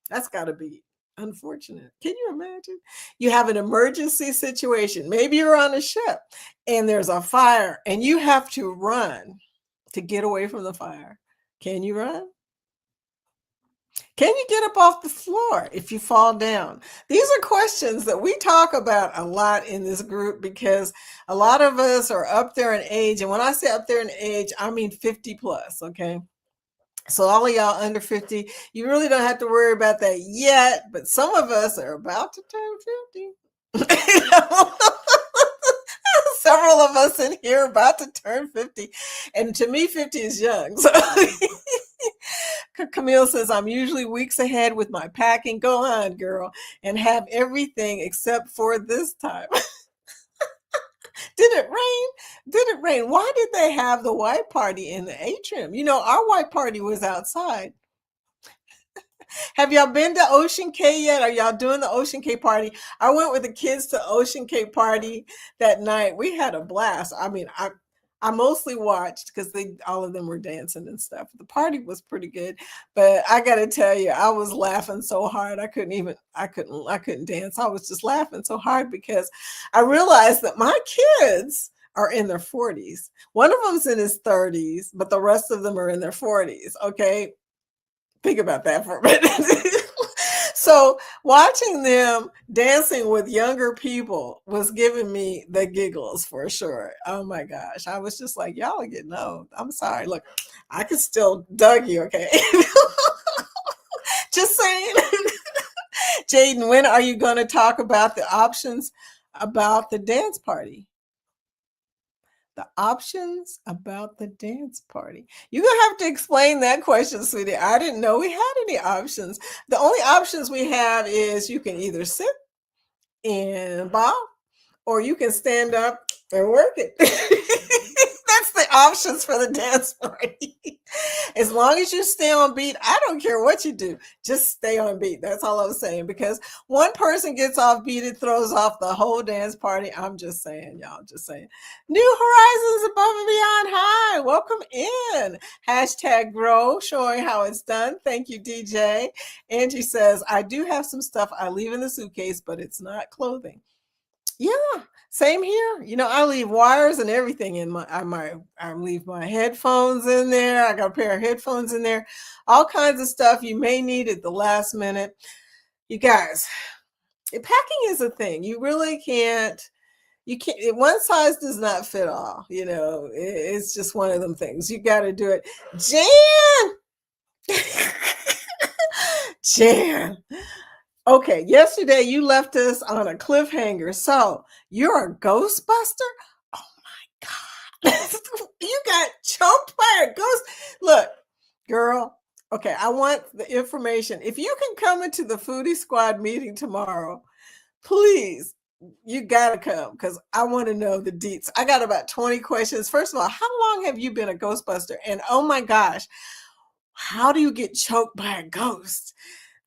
That's got to be unfortunate. Can you imagine? You have an emergency situation. Maybe you're on a ship and there's a fire and you have to run to get away from the fire. Can you run? Can you get up off the floor if you fall down? These are questions that we talk about a lot in this group, because a lot of us are up there in age. And when I say up there in age, I mean 50 plus, okay? So all of y'all under 50, you really don't have to worry about that yet, but some of us are about to turn 50. Several of us in here are about to turn 50. And to me, 50 is young. So Camille says, I'm usually weeks ahead with my packing. Go on, girl, and have everything except for this time. Did it rain? Did it rain? Why did they have the white party in the atrium? Our white party was outside. Have y'all been to Ocean K yet? Are y'all doing the Ocean K party? I went with the kids to Ocean K party that night. We had a blast. I mostly watched because all of them were dancing and stuff. The party was pretty good, but I got to tell you, I was laughing so hard I couldn't dance. I was just laughing so hard because I realized that my kids are in their 40s. One of them's in his 30s, but the rest of them are in their 40s. Okay, think about that for a minute. So watching them dancing with younger people was giving me the giggles for sure. Oh my gosh. I was just like, y'all are getting old. I'm sorry. Look, I could still dug you, okay? Just saying. Jaden, when are you going to talk about the options about the dance party? The options about the dance party. You're going to have to explain that question, sweetie. I didn't know we had any options. The only options we have is you can either sit and bob, or you can stand up and work it. That's the options for the dance party. As long as you stay on beat, I don't care what you do. Just stay on beat. That's all I'm saying. Because one person gets off beat, it throws off the whole dance party. I'm just saying, y'all, just saying. New horizons above and beyond high. Welcome in. Hashtag grow, showing how it's done. Thank you, DJ. Angie says, I do have some stuff I leave in the suitcase, but it's not clothing. Yeah, same here. I leave wires and everything in I leave my headphones in there. I got a pair of headphones in there. All kinds of stuff you may need at the last minute. You guys, packing is a thing. You really can't. You can't. One size does not fit all. It's just one of them things. You got to do it. Jan, Jan. Okay, yesterday you left us on a cliffhanger. So you're a Ghostbuster? Oh my God. You got choked by a ghost. Look, girl. Okay, I want the information. If you can come into the Foodie Squad meeting tomorrow, please, you got to come because I want to know the deets. I got about 20 questions. First of all, how long have you been a Ghostbuster? And oh my gosh, how do you get choked by a ghost?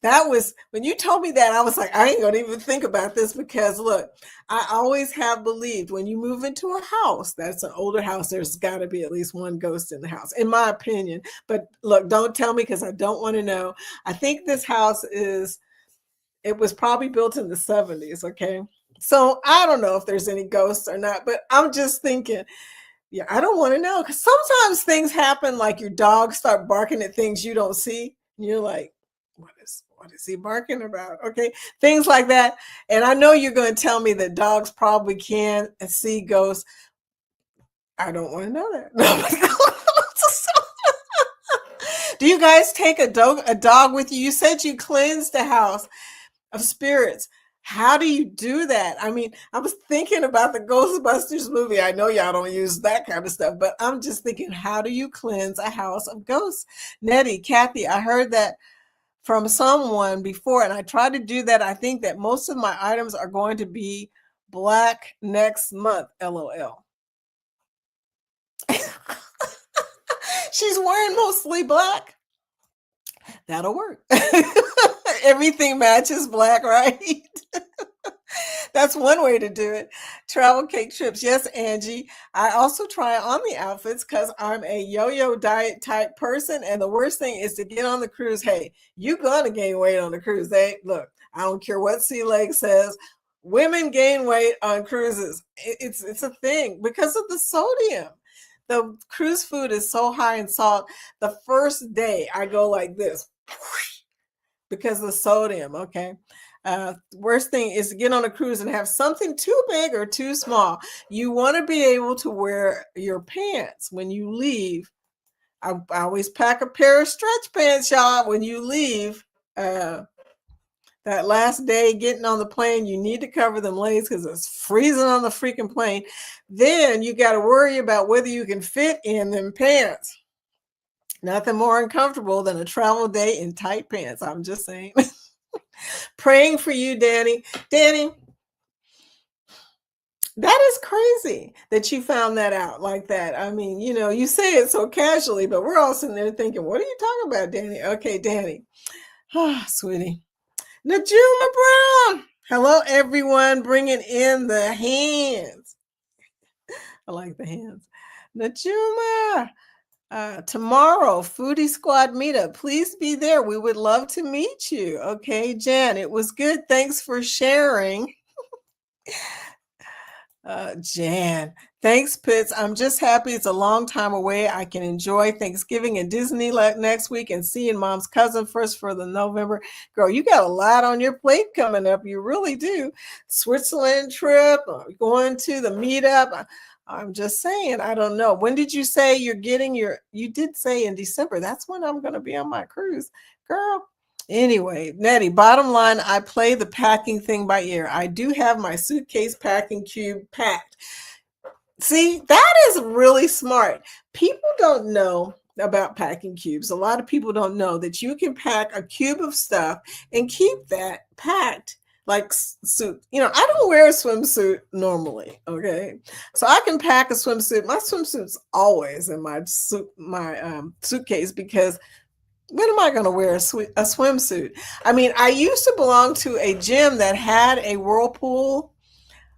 That was, when you told me that, I was like, I ain't going to even think about this because look, I always have believed when you move into a house, that's an older house, there's got to be at least one ghost in the house, in my opinion. But look, don't tell me because I don't want to know. I think this house it was probably built in the 70s, okay? So I don't know if there's any ghosts or not, but I'm just thinking, Yeah, I don't want to know because sometimes things happen like your dog start barking at things you don't see. And you're like, what is he barking about? Okay, things like that. And I know you're going to tell me that dogs probably can see ghosts. I don't want to know that. Do you guys take a dog with you? You said you cleansed the house of spirits. How do you do that? I mean, I was thinking about the Ghostbusters movie. I know y'all don't use that kind of stuff, but I'm just thinking, how do you cleanse a house of ghosts? Nettie, Kathy, I heard that from someone before, and I tried to do that. I think that most of my items are going to be black next month. LOL. She's wearing mostly black. That'll work. Everything matches black, right? That's one way to do it. Travel cake trips. Yes, Angie. I also try on the outfits because I'm a yo-yo diet type person. And the worst thing is to get on the cruise. Hey, you're going to gain weight on the cruise. Look, I don't care what Sea Lake says. Women gain weight on cruises. It's a thing because of the sodium. The cruise food is so high in salt. The first day I go like this because of the sodium. Okay. Worst thing is to get on a cruise and have something too big or too small. You want to be able to wear your pants when you leave. I always pack a pair of stretch pants, y'all, when you leave. That last day getting on the plane, you need to cover them legs because it's freezing on the freaking plane. Then you got to worry about whether you can fit in them pants. Nothing more uncomfortable than a travel day in tight pants. I'm just saying. Praying for you, Danny. Danny, that is crazy that you found that out like that. I mean, you say it so casually, but we're all sitting there thinking, what are you talking about, Danny? Okay, Danny. Ah, sweetie. Najuma Brown. Hello, everyone. Bringing in the hands. I like the hands. Najuma. Tomorrow, Foodie Squad meetup. Please be there. We would love to meet you. Okay, Jan, it was good. Thanks for sharing. Jan, thanks, Pitts. I'm just happy it's a long time away. I can enjoy Thanksgiving and Disney next week and seeing Mom's cousin first for the November. Girl, you got a lot on your plate coming up. You really do. Switzerland trip, going to the meetup. I'm just saying, I don't know. When did you say you're getting you did say in December. That's when I'm going to be on my cruise. Girl, anyway, Nettie, bottom line, I play the packing thing by ear. I do have my suitcase packing cube packed. See, that is really smart. People don't know about packing cubes. A lot of people don't know that you can pack a cube of stuff and keep that packed like suit. I don't wear a swimsuit normally, okay? So I can pack a swimsuit. My swimsuit's always in my suitcase because when am I going to wear a swimsuit? I mean, I used to belong to a gym that had a whirlpool,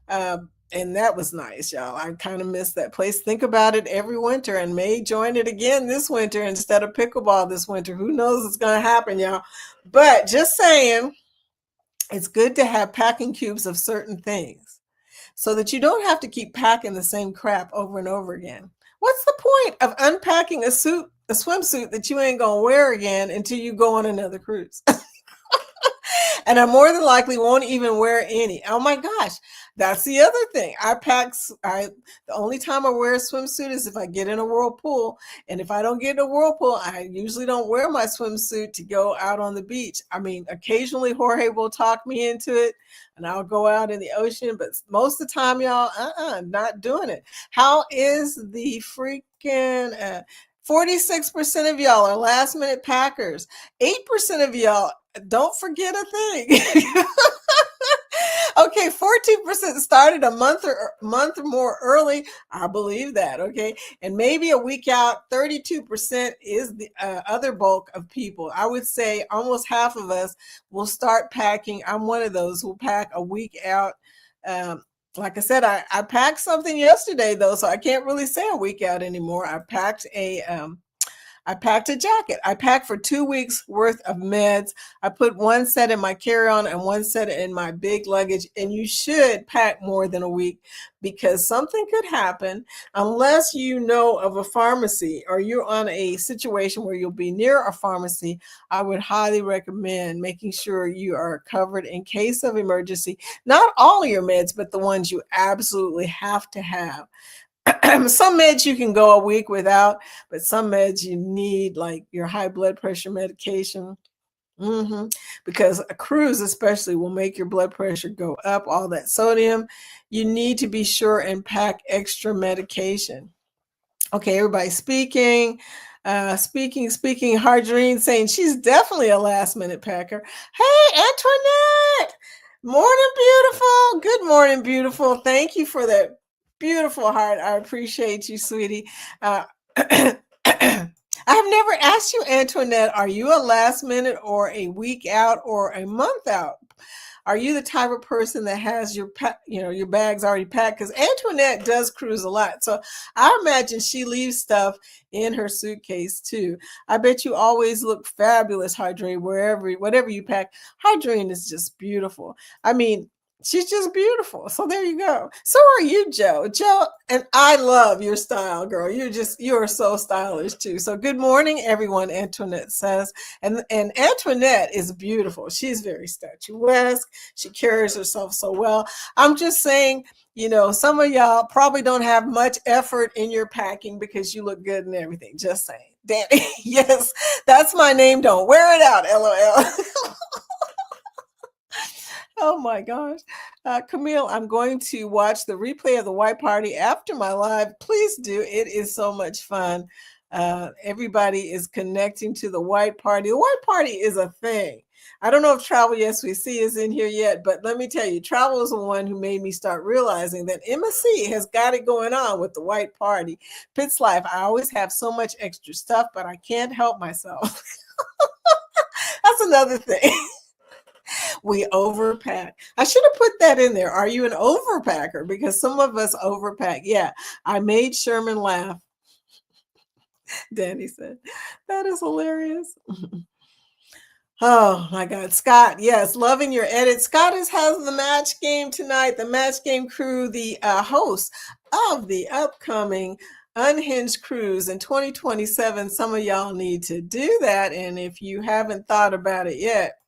and that was nice, y'all. I kind of miss that place. Think about it every winter and may join it again this winter instead of pickleball this winter. Who knows what's going to happen, y'all? But just saying, it's good to have packing cubes of certain things so that you don't have to keep packing the same crap over and over again. What's the point of unpacking a swimsuit that you ain't going to wear again until you go on another cruise? And I more than likely won't even wear any. Oh my gosh. That's the other thing. The only time I wear a swimsuit is if I get in a whirlpool. And if I don't get in a whirlpool, I usually don't wear my swimsuit to go out on the beach. I mean, occasionally Jorge will talk me into it and I'll go out in the ocean, but most of the time, y'all, not doing it. How is the freaking 46% of y'all are last minute packers. 8% of y'all don't forget a thing. Okay, 14% started a month or more early. I believe that. Okay, and maybe a week out. 32% is the other bulk of people. I would say almost half of us will start packing. I'm one of those who'll pack a week out. Like I said, I packed something yesterday though, so I can't really say a week out anymore. I packed I packed a jacket. I packed for 2 weeks worth of meds. I put one set in my carry-on and one set in my big luggage. And you should pack more than a week because something could happen unless you know of a pharmacy or you're on a situation where you'll be near a pharmacy. I would highly recommend making sure you are covered in case of emergency. Not all of your meds, but the ones you absolutely have to have. Some meds you can go a week without, but some meds you need, like your high blood pressure medication. Because a cruise especially will make your blood pressure go up, all that sodium. You need to be sure and pack extra medication. Okay, everybody speaking. Speaking. Hardrine saying she's definitely a last minute packer. Hey, Antoinette. Morning, beautiful. Good morning, beautiful. Thank you for that beautiful heart. I appreciate you, sweetie. I have never asked you, Antoinette, are you a last minute or a week out or a month out? Are you the type of person that has your bags already packed? Because Antoinette does cruise a lot. So I imagine she leaves stuff in her suitcase too. I bet you always look fabulous, Hydrine, whatever you pack. Hydrine is just beautiful. I mean, she's just beautiful. So there you go. So are you, Joe. Joe, and I love your style, girl. You are so stylish too. So good morning, everyone, Antoinette says. And Antoinette is beautiful. She's very statuesque. She carries herself so well. I'm just saying, some of y'all probably don't have much effort in your packing because you look good and everything. Just saying. Danny, yes, that's my name. Don't wear it out, LOL. Oh my gosh. Camille, I'm going to watch the replay of the white party after my live. Please do. It is so much fun. Everybody is connecting to the white party. The white party is a thing. I don't know if Travel Yes We See is in here yet, but let me tell you, Travel is the one who made me start realizing that MSC has got it going on with the white party. Pitts Life, I always have so much extra stuff, but I can't help myself. That's another thing. We overpack. I should have put that in there. Are you an overpacker? Because some of us overpack. Yeah, I made Sherman laugh. Danny said, that is hilarious. Oh my God, Scott, yes, loving your edit. Scott has the match game tonight. The match game crew, the host of the upcoming Unhinged Cruise in 2027. Some of y'all need to do that. And if you haven't thought about it yet,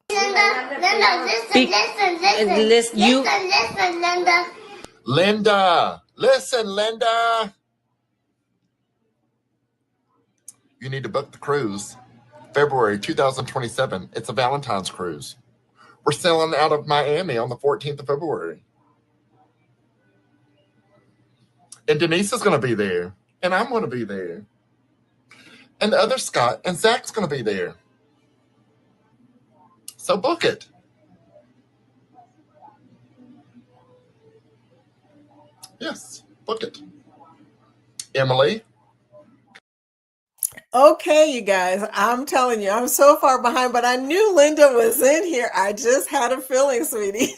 Linda. Listen, Linda. You need to book the cruise. February 2027. It's a Valentine's cruise. We're sailing out of Miami on the 14th of February. And Denise is going to be there. And I'm going to be there. And the other Scott and Zach's going to be there. So book it. Yes, book it. Emily? Okay, you guys, I'm telling you, I'm so far behind, but I knew Linda was in here. I just had a feeling, sweetie.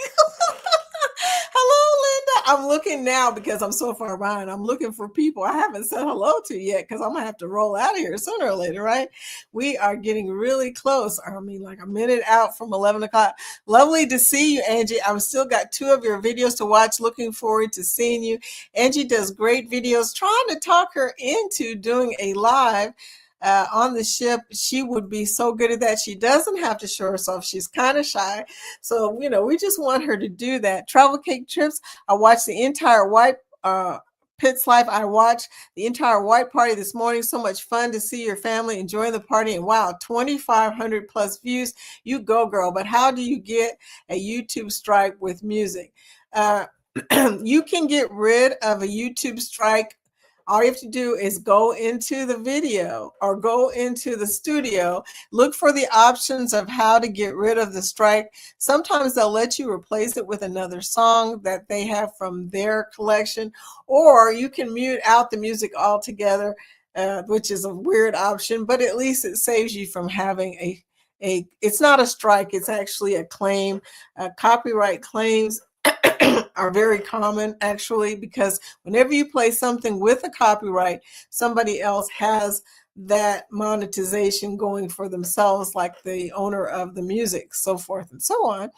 Hello, Linda. I'm looking now because I'm so far behind. I'm looking for people I haven't said hello to yet because I'm going to have to roll out of here sooner or later, right? We are getting really close. I mean, like a minute out from 11 o'clock. Lovely to see you, Angie. I've still got 2 of your videos to watch. Looking forward to seeing you. Angie does great videos. Trying to talk her into doing a live on the ship. She would be so good at that. She doesn't have to show herself. She's kind of shy. So, we just want her to do that. Travel Cake Trips. I watched the entire Pitts Life. I watched the entire white party this morning. So much fun to see your family enjoying the party. And wow, 2,500 plus views. You go, girl. But how do you get a YouTube strike with music? You can get rid of a YouTube strike. All you have to do is go into the video or go into the studio, look for the options of how to get rid of the strike. Sometimes they'll let you replace it with another song that they have from their collection, or you can mute out the music altogether, which is a weird option, but at least it saves you from having it's not a strike, it's actually a claim. Copyright claims are very common, actually, because whenever you play something with a copyright, somebody else has that monetization going for themselves, like the owner of the music, so forth and so on.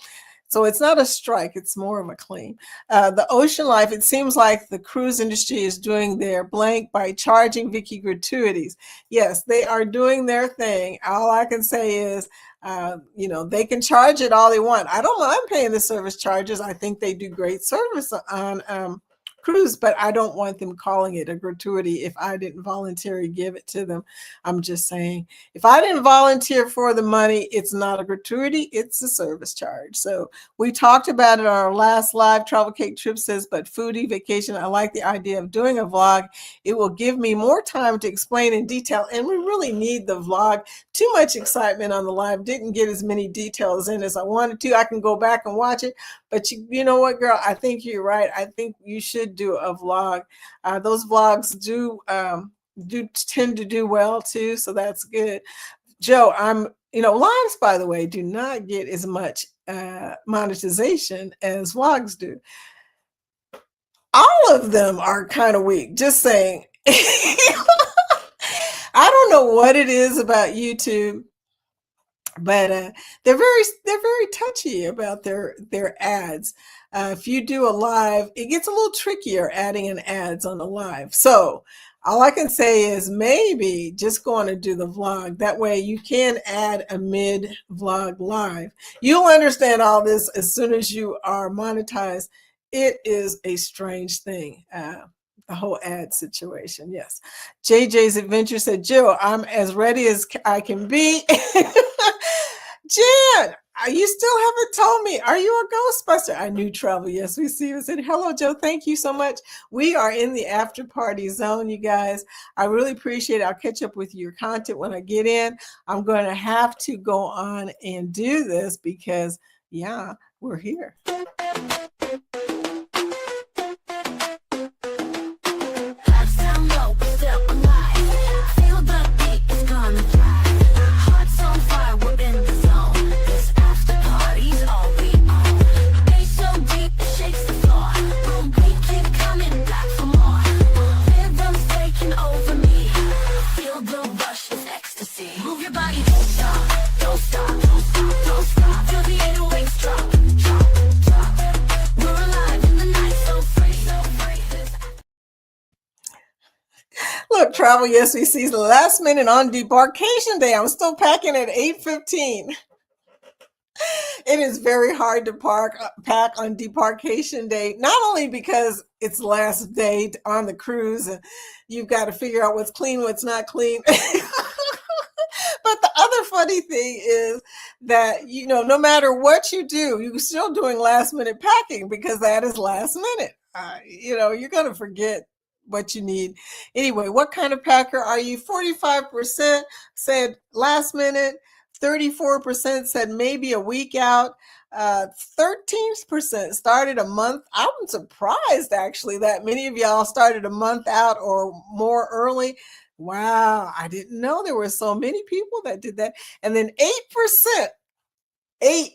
So it's not a strike, it's more of a claim. The ocean life, it seems like the cruise industry is doing their blank by charging Vicky gratuities. Yes, they are doing their thing. All I can say is, they can charge it all they want. I don't mind paying the service charges. I think they do great service on cruise, but I don't want them calling it a gratuity if I didn't voluntarily give it to them. I'm just saying, if I didn't volunteer for the money, it's not a gratuity, it's a service charge. So we talked about it on our last live. Travel Cake Trip says, but foodie vacation, I like the idea of doing a vlog. It will give me more time to explain in detail, and we really need the vlog. Too much excitement on the live, didn't get as many details in as I wanted to. I can go back and watch it, but you know what, girl, I think you're right. I think you should do a vlog. Those vlogs do tend to do well too, so that's good. Joe, lives, by the way, do not get as much monetization as vlogs do. All of them are kind of weak, just saying. I don't know what it is about YouTube, but they're very touchy about their ads. If you do a live, it gets a little trickier adding in ads on the live. So all I can say is maybe just go on and do the vlog. That way you can add a mid-vlog live. You'll understand all this as soon as you are monetized. It is a strange thing. The whole ad situation. Yes. JJ's Adventure said, Jill, I'm as ready as I can be. Jan, you still haven't told me, are you a Ghostbuster? I knew Travel. Yes, we see you. I said, hello, Joe. Thank you so much. We are in the after party zone, you guys. I really appreciate it. I'll catch up with your content when I get in. I'm going to have to go on and do this because, yeah, we're here. Look, Travel, yes, we see the last minute on debarkation day. I'm still packing at 8:15. It is very hard to pack on debarkation day, not only because it's the last day on the cruise and you've got to figure out what's clean, what's not clean. But the other funny thing is that, no matter what you do, you're still doing last minute packing because that is last minute. You're going to forget what you need. Anyway, what kind of packer are you? 45% said last minute. 34% said maybe a week out. 13% started a month. I'm surprised, actually, that many of y'all started a month out or more early. Wow, I didn't know there were so many people that did that. And then 8%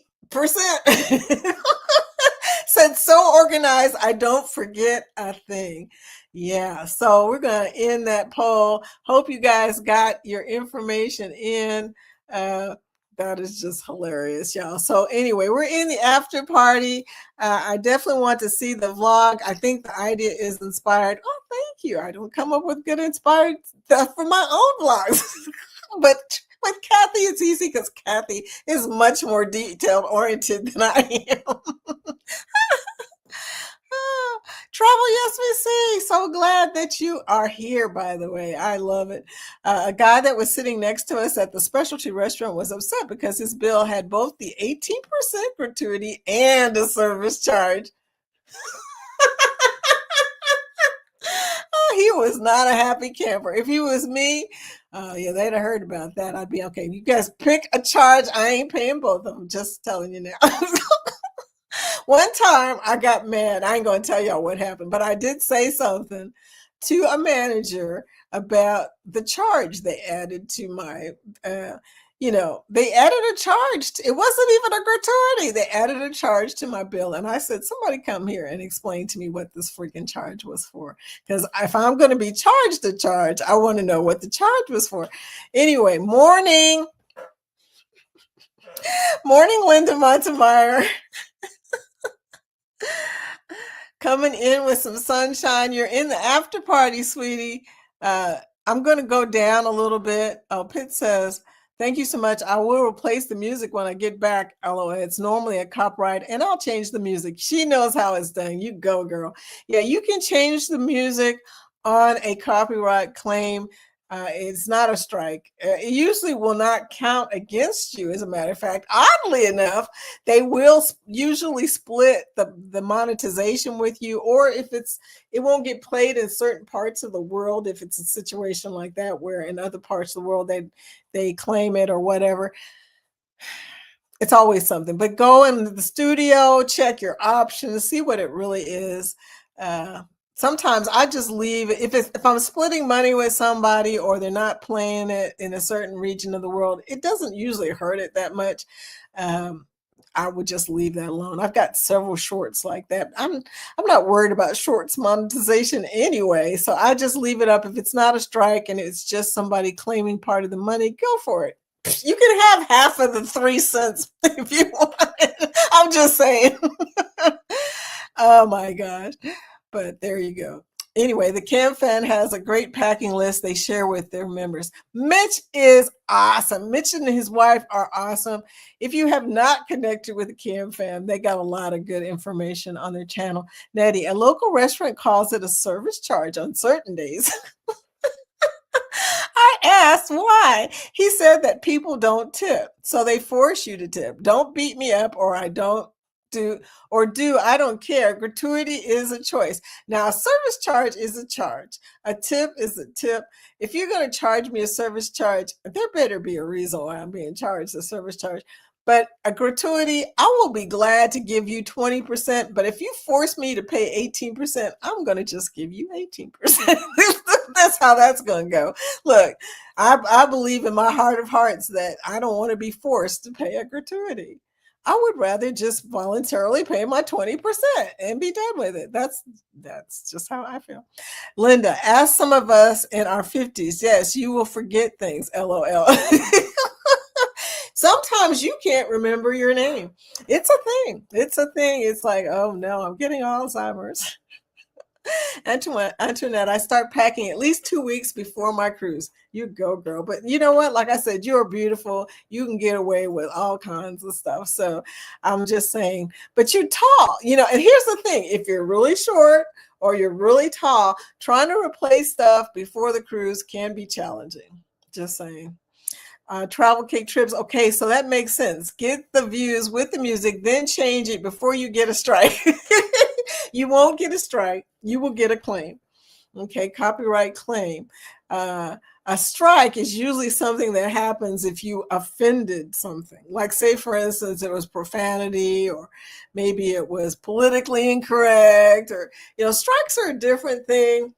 said so organized, I don't forget a thing. Yeah, so we're going to end that poll. Hope you guys got your information in. That is just hilarious, y'all. So anyway, we're in the after party. I definitely want to see the vlog. I think the idea is inspired. Oh, thank you. I don't come up with good inspired stuff for my own vlogs. But with Kathy, it's easy because Kathy is much more detailed oriented than I am. Travel, yes, we see. So glad that you are here, by the way. I love it. A guy that was sitting next to us at the specialty restaurant was upset because his bill had both the 18% gratuity and a service charge. He was not a happy camper. If he was me, they'd have heard about that. I'd be okay. You guys pick a charge. I ain't paying both of them. Just telling you now. One time I got mad. I ain't going to tell y'all what happened, but I did say something to a manager about the charge they added to my, they added a charge. It wasn't even a gratuity. They added a charge to my bill. And I said, somebody come here and explain to me what this freaking charge was for. Because if I'm going to be charged a charge, I want to know what the charge was for. Anyway, morning, Linda Montemeyer. Coming in with some sunshine. You're in the after party, sweetie. I'm going to go down a little bit. Oh, Pitt says, thank you so much. I will replace the music when I get back. LOL. It's normally a copyright, and I'll change the music. She knows how it's done. You go, girl. Yeah, you can change the music on a copyright claim. It's not a strike. It usually will not count against you. As a matter of fact, oddly enough, they will usually split the monetization with you, or if it won't get played in certain parts of the world. If it's a situation like that, where in other parts of the world they claim it or whatever. It's always something. But go in the studio, check your options, see what it really is. Sometimes I just leave it. If I'm splitting money with somebody or they're not playing it in a certain region of the world, it doesn't usually hurt it that much. I would just leave that alone. I've got several shorts like that. I'm not worried about shorts monetization anyway, so I just leave it up. If it's not a strike and it's just somebody claiming part of the money, go for it. You can have half of the 3 cents if you want it. I'm just saying. Oh my gosh. But there you go. Anyway, the Cam Fan has a great packing list they share with their members. Mitch is awesome. Mitch and his wife are awesome. If you have not connected with the Cam Fan, they got a lot of good information on their channel. Nettie, a local restaurant calls it a service charge on certain days. I asked why. He said that people don't tip, so they force you to tip. Don't beat me up, or I don't I don't care. Gratuity is a choice. Now, a service charge is a charge. A tip is a tip. If you're going to charge me a service charge, there better be a reason why I'm being charged a service charge. But a gratuity, I will be glad to give you 20%. But if you force me to pay 18%, I'm going to just give you 18%. That's how that's going to go. Look, I believe in my heart of hearts that I don't want to be forced to pay a gratuity. I would rather just voluntarily pay my 20% and be done with it. That's just how I feel. Linda, ask some of us in our 50s. Yes, you will forget things, LOL. Sometimes you can't remember your name. It's a thing. It's like, oh no, I'm getting Alzheimer's. Antoinette, I start packing at least 2 weeks before my cruise. You go, girl. But you know what? Like I said, you're beautiful. You can get away with all kinds of stuff. So I'm just saying, but you're tall, and here's the thing. If you're really short or you're really tall, trying to replace stuff before the cruise can be challenging. Just saying. Travel cake trips. Okay, so that makes sense. Get the views with the music, then change it before you get a strike. You won't get a strike. You will get a claim. Okay, copyright claim. A strike is usually something that happens if you offended something. Like, say, for instance, it was profanity, or maybe it was politically incorrect, or, strikes are a different thing.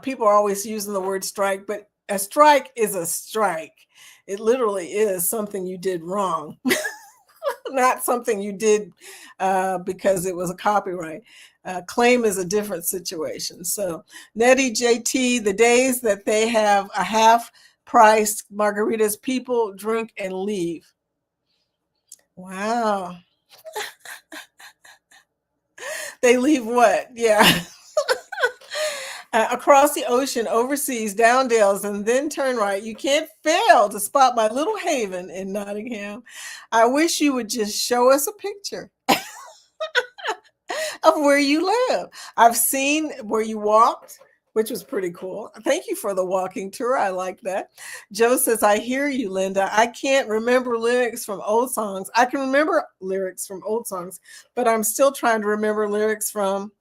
People are always using the word strike, but a strike is a strike. It literally is something you did wrong, not something you did because it was a copyright. Claim is a different situation. So, Nettie JT, the days that they have a half-priced margaritas, people drink and leave. Wow. They leave what? Yeah. Across the ocean, overseas, down Dales, and then turn right. You can't fail to spot my little haven in Nottingham. I wish you would just show us a picture of where you live. I've seen where you walked, which was pretty cool. Thank you for the walking tour. I like that. Joe says, I hear you, Linda. I can't remember lyrics from old songs. I can remember lyrics from old songs, but I'm still trying to remember lyrics from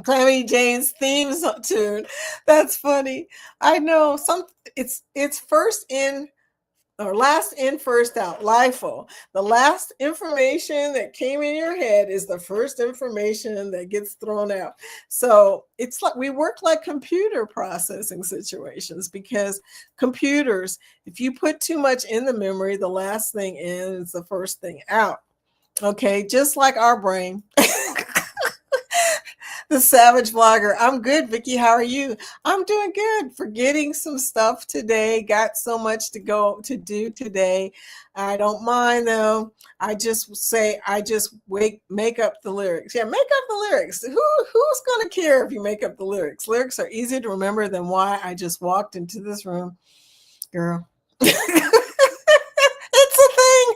Calamity Jane's theme tune. That's funny. I know it's first in or last in, first out, LIFO. The last information that came in your head is the first information that gets thrown out. So it's like we work like computer processing situations, because computers, if you put too much in the memory, the last thing in is the first thing out. Okay, just like our brain. The Savage Vlogger. I'm good, Vicky. How are you? I'm doing good. Forgetting some stuff today. Got so much to do today. I don't mind though. I just make up the lyrics. Yeah, make up the lyrics. Who's gonna care if you make up the lyrics? Lyrics are easier to remember than why I just walked into this room, girl. It's a thing.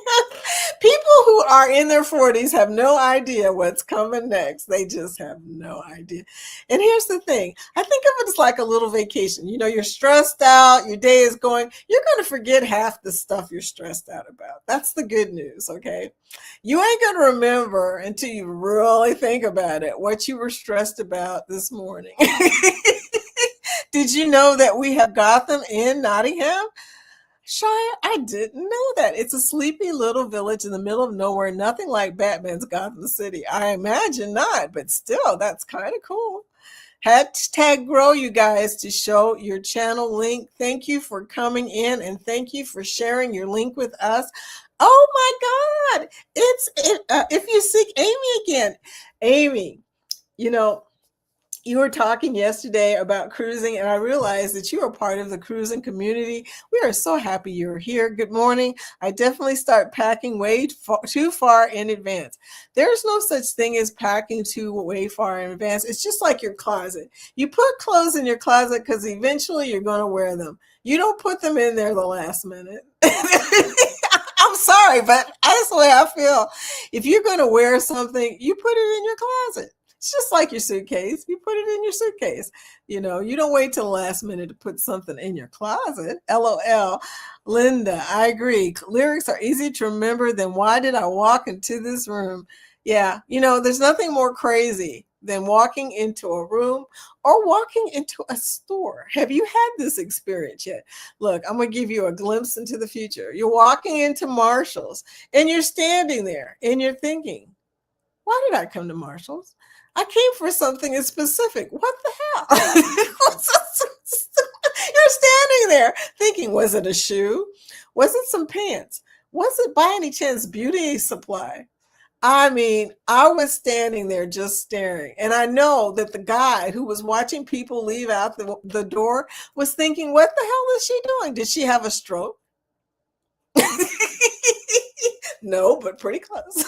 People who are in their 40s have no idea what's coming next. They just have no idea. And here's the thing. I think of it as like a little vacation. You know, you're stressed out, your day is going, you're going to forget half the stuff you're stressed out about. That's the good news, okay? You ain't going to remember until you really think about it what you were stressed about this morning. Did you know that we have Gotham in Nottingham? Shia, I didn't know that. It's a sleepy little village in the middle of nowhere, nothing like Batman's Gotham City. I imagine not, but still, that's kind of cool. Hashtag grow, you guys, to show your channel link. Thank you for coming in, and thank you for sharing your link with us. Oh my God, if you seek Amy again. Amy, you know, you were talking yesterday about cruising, and I realized that you are part of the cruising community. We are so happy you're here. Good morning. I definitely start packing too far in advance. There's no such thing as packing way far in advance. It's just like your closet. You put clothes in your closet because eventually you're going to wear them. You don't put them in there the last minute. I'm sorry, but that's the way I feel. If you're going to wear something, you put it in your closet. It's just like your suitcase. You put it in your suitcase. You know, you don't wait till the last minute to put something in your closet. LOL. Linda, I agree. Lyrics are easy to remember than why did I walk into this room? Yeah, you know, there's nothing more crazy than walking into a room or walking into a store. Have you had this experience yet? Look, I'm going to give you a glimpse into the future. You're walking into Marshall's and you're standing there and you're thinking, why did I come to Marshall's? I came for something specific. What the hell? You're standing there thinking, was it a shoe? Was it some pants? Was it by any chance beauty supply? I mean, I was standing there just staring. And I know that the guy who was watching people leave out the door was thinking, what the hell is she doing? Did she have a stroke? No, but pretty close.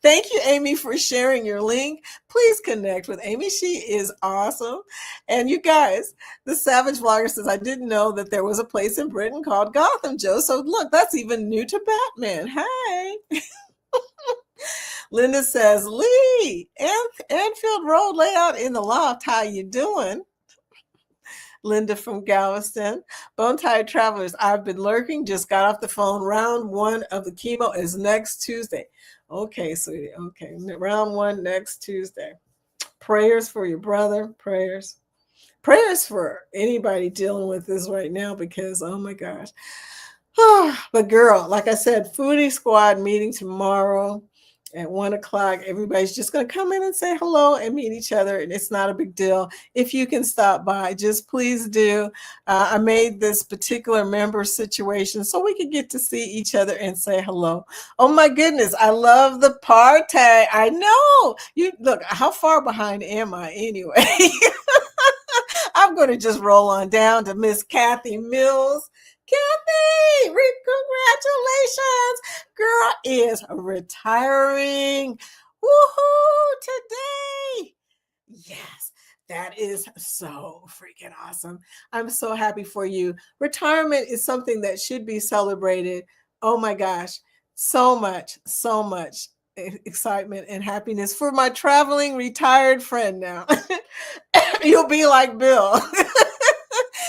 Thank you, Amy, for sharing your link. Please connect with Amy. She is awesome. And you guys, the Savage Vlogger says, I didn't know that there was a place in Britain called Gotham, Joe. So look, that's even new to Batman. Hey. Linda says, Lee, Anfield Road layout in the loft. How you doing? Linda from Galveston. Bone Tired Travelers, I've been lurking, just got off the phone. Round 1 of the chemo is next Tuesday. Okay, sweetie. Okay, round 1 next Tuesday. Prayers for your brother. Prayers for anybody dealing with this right now, because, oh my gosh. But girl, like I said, Foodie Squad meeting tomorrow at 1:00. Everybody's just going to come in and say hello and meet each other. And it's not a big deal. If you can stop by, just please do. I made this particular member situation so we could get to see each other and say hello. Oh my goodness. I love the party. I know. You look, how far behind am I anyway? I'm going to just roll on down to Miss Kathy Mills. Kathy, congratulations. Girl is retiring. Woohoo, today. Yes, that is so freaking awesome. I'm so happy for you. Retirement is something that should be celebrated. Oh my gosh, so much excitement and happiness for my traveling retired friend now. You'll be like Bill.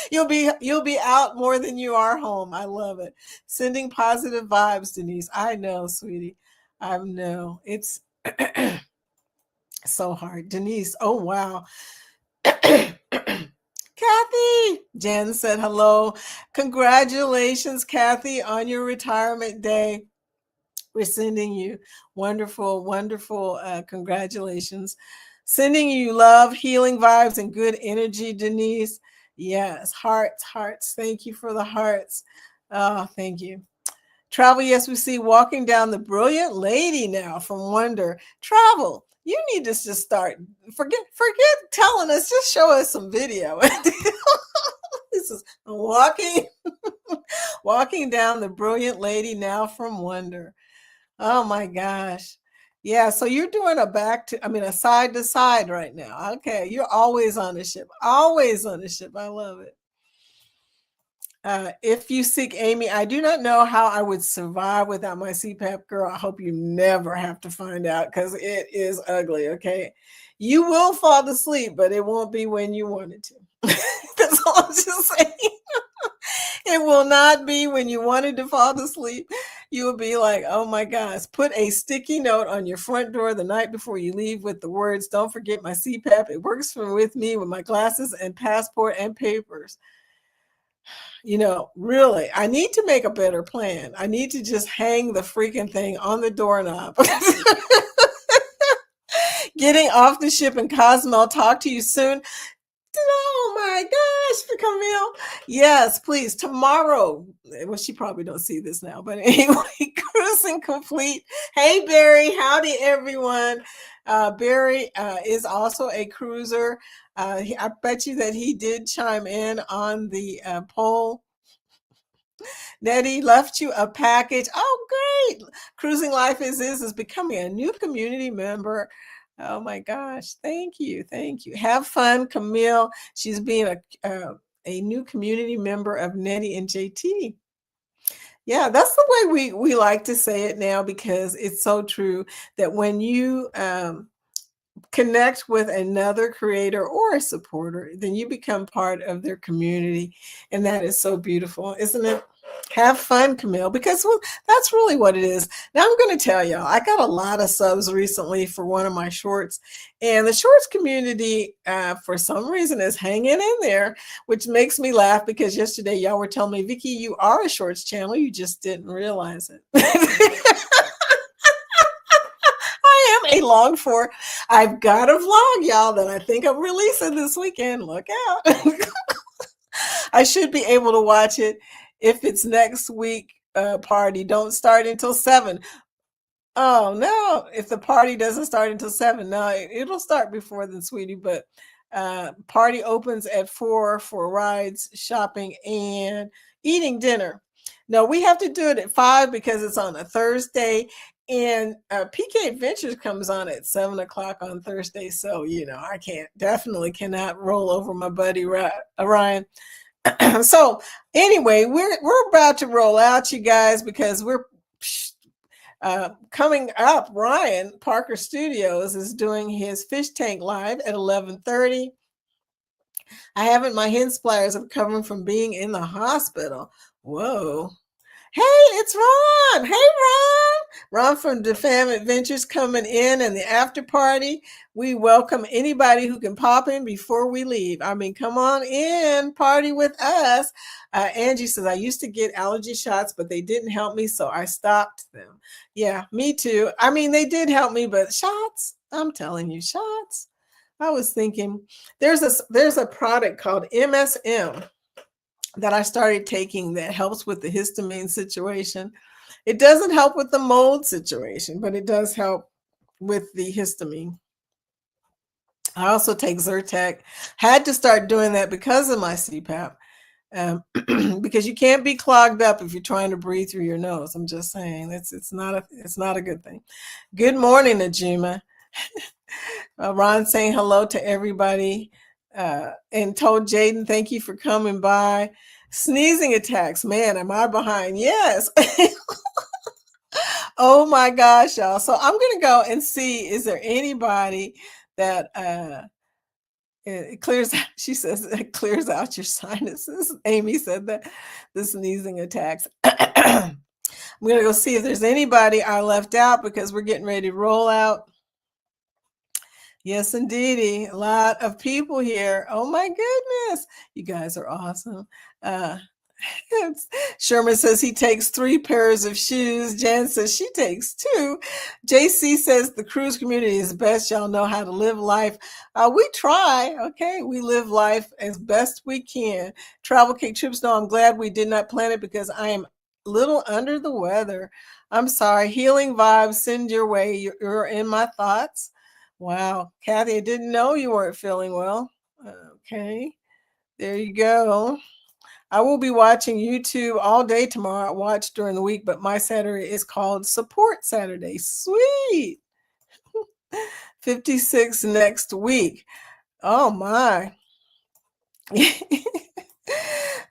You'll be out more than you are home. I love it. Sending positive vibes, Denise. I know, sweetie. I know. It's so hard. Denise, oh wow. Kathy. Jen said hello. Congratulations, Kathy, on your retirement day. We're sending you wonderful, wonderful congratulations. Sending you love, healing vibes, and good energy, Denise. Yes, hearts, hearts. Thank you for the hearts. Oh, thank you. Travel, yes, we see walking down the brilliant lady now from Wonder. Travel, you need to just start. Forget telling us. Just show us some video. This is walking down the brilliant lady now from Wonder. Oh my gosh. Yeah, so you're doing a side to side right now. Okay, you're always on the ship. Always on the ship. I love it. If you seek Amy, I do not know how I would survive without my CPAP. Girl, I hope you never have to find out because it is ugly, okay? You will fall asleep, but it won't be when you wanted to. That's all I'm just saying. It will not be when you wanted to fall asleep. You will be like, oh my gosh, put a sticky note on your front door the night before you leave with the words, don't forget my CPAP. It works with me with my glasses and passport and papers. Really, I need to make a better plan. I need to just hang the freaking thing on the doorknob. Getting off the ship, and Cosmo, talk to you soon. Oh my gosh, Camille. Yes, please. Tomorrow. Well, she probably don't see this now, but anyway, cruising complete. Hey, Barry. Howdy, everyone. Barry is also a cruiser. I bet you that he did chime in on the poll. Nettie left you a package. Oh, great. Cruising Life is becoming a new community member. Oh my gosh. Thank you. Thank you. Have fun, Camille. She's being a new community member of Nettie and JT. Yeah, that's the way we like to say it now because it's so true that when you connect with another creator or a supporter, then you become part of their community. And that is so beautiful, isn't it? Have fun, Camille, because that's really what it is. Now I'm going to tell y'all, I got a lot of subs recently for one of my shorts, and the shorts community, for some reason, is hanging in there, which makes me laugh because yesterday y'all were telling me, Vicki, you are a shorts channel. You just didn't realize it. I am a long for. I've got a vlog, y'all, that I think I'm releasing this weekend. Look out. I should be able to watch it. If it's next week, party don't start until 7. Oh no, if the party doesn't start until 7, no, it'll start before then, sweetie, but party opens at 4 for rides, shopping, and eating dinner. No, we have to do it at 5 because it's on a Thursday, and PK Adventures comes on at 7 o'clock on Thursday, so I definitely cannot roll over my buddy Ryan. So anyway, we're about to roll out, you guys, because we're coming up. Ryan Parker Studios is doing his fish tank live at 11:30. I haven't. My hand splatters have come from being in the hospital. Whoa. Hey, it's Ron. Hey, Ron. Ron from DeFam Adventures coming in and the after party. We welcome anybody who can pop in before we leave. I mean, come on in, party with us. Angie says, I used to get allergy shots, but they didn't help me, so I stopped them. Yeah, me too. I mean, they did help me, but shots, I'm telling you, shots. I was thinking, there's a product called MSM that I started taking that helps with the histamine situation. It doesn't help with the mold situation, but it does help with the histamine. I also take Zyrtec. Had to start doing that because of my CPAP, because you can't be clogged up if you're trying to breathe through your nose. I'm just saying it's not a good thing. Good morning, Najima. Ron saying hello to everybody. And told Jaden, thank you for coming by. Sneezing attacks. Man, am I behind? Yes. Oh my gosh, y'all. So I'm going to go and see, is there anybody that it clears out, she says, it clears out your sinuses. Amy said that, the sneezing attacks. I'm going to go see if there's anybody I left out because we're getting ready to roll out. Yes, indeedy. A lot of people here. Oh my goodness. You guys are awesome. Uh, Sherman says he takes 3 pairs of shoes. Jan says she takes 2. JC says the cruise community is best. Y'all know how to live life. We try, okay? We live life as best we can. Travel Cake Trips, no, I'm glad we did not plan it because I am a little under the weather. I'm sorry. Healing vibes, send your way. You're in my thoughts. Wow. Kathy, I didn't know you weren't feeling well. Okay. There you go. I will be watching YouTube all day tomorrow. I watch during the week, but my Saturday is called Support Saturday. Sweet. 56 next week. Oh my.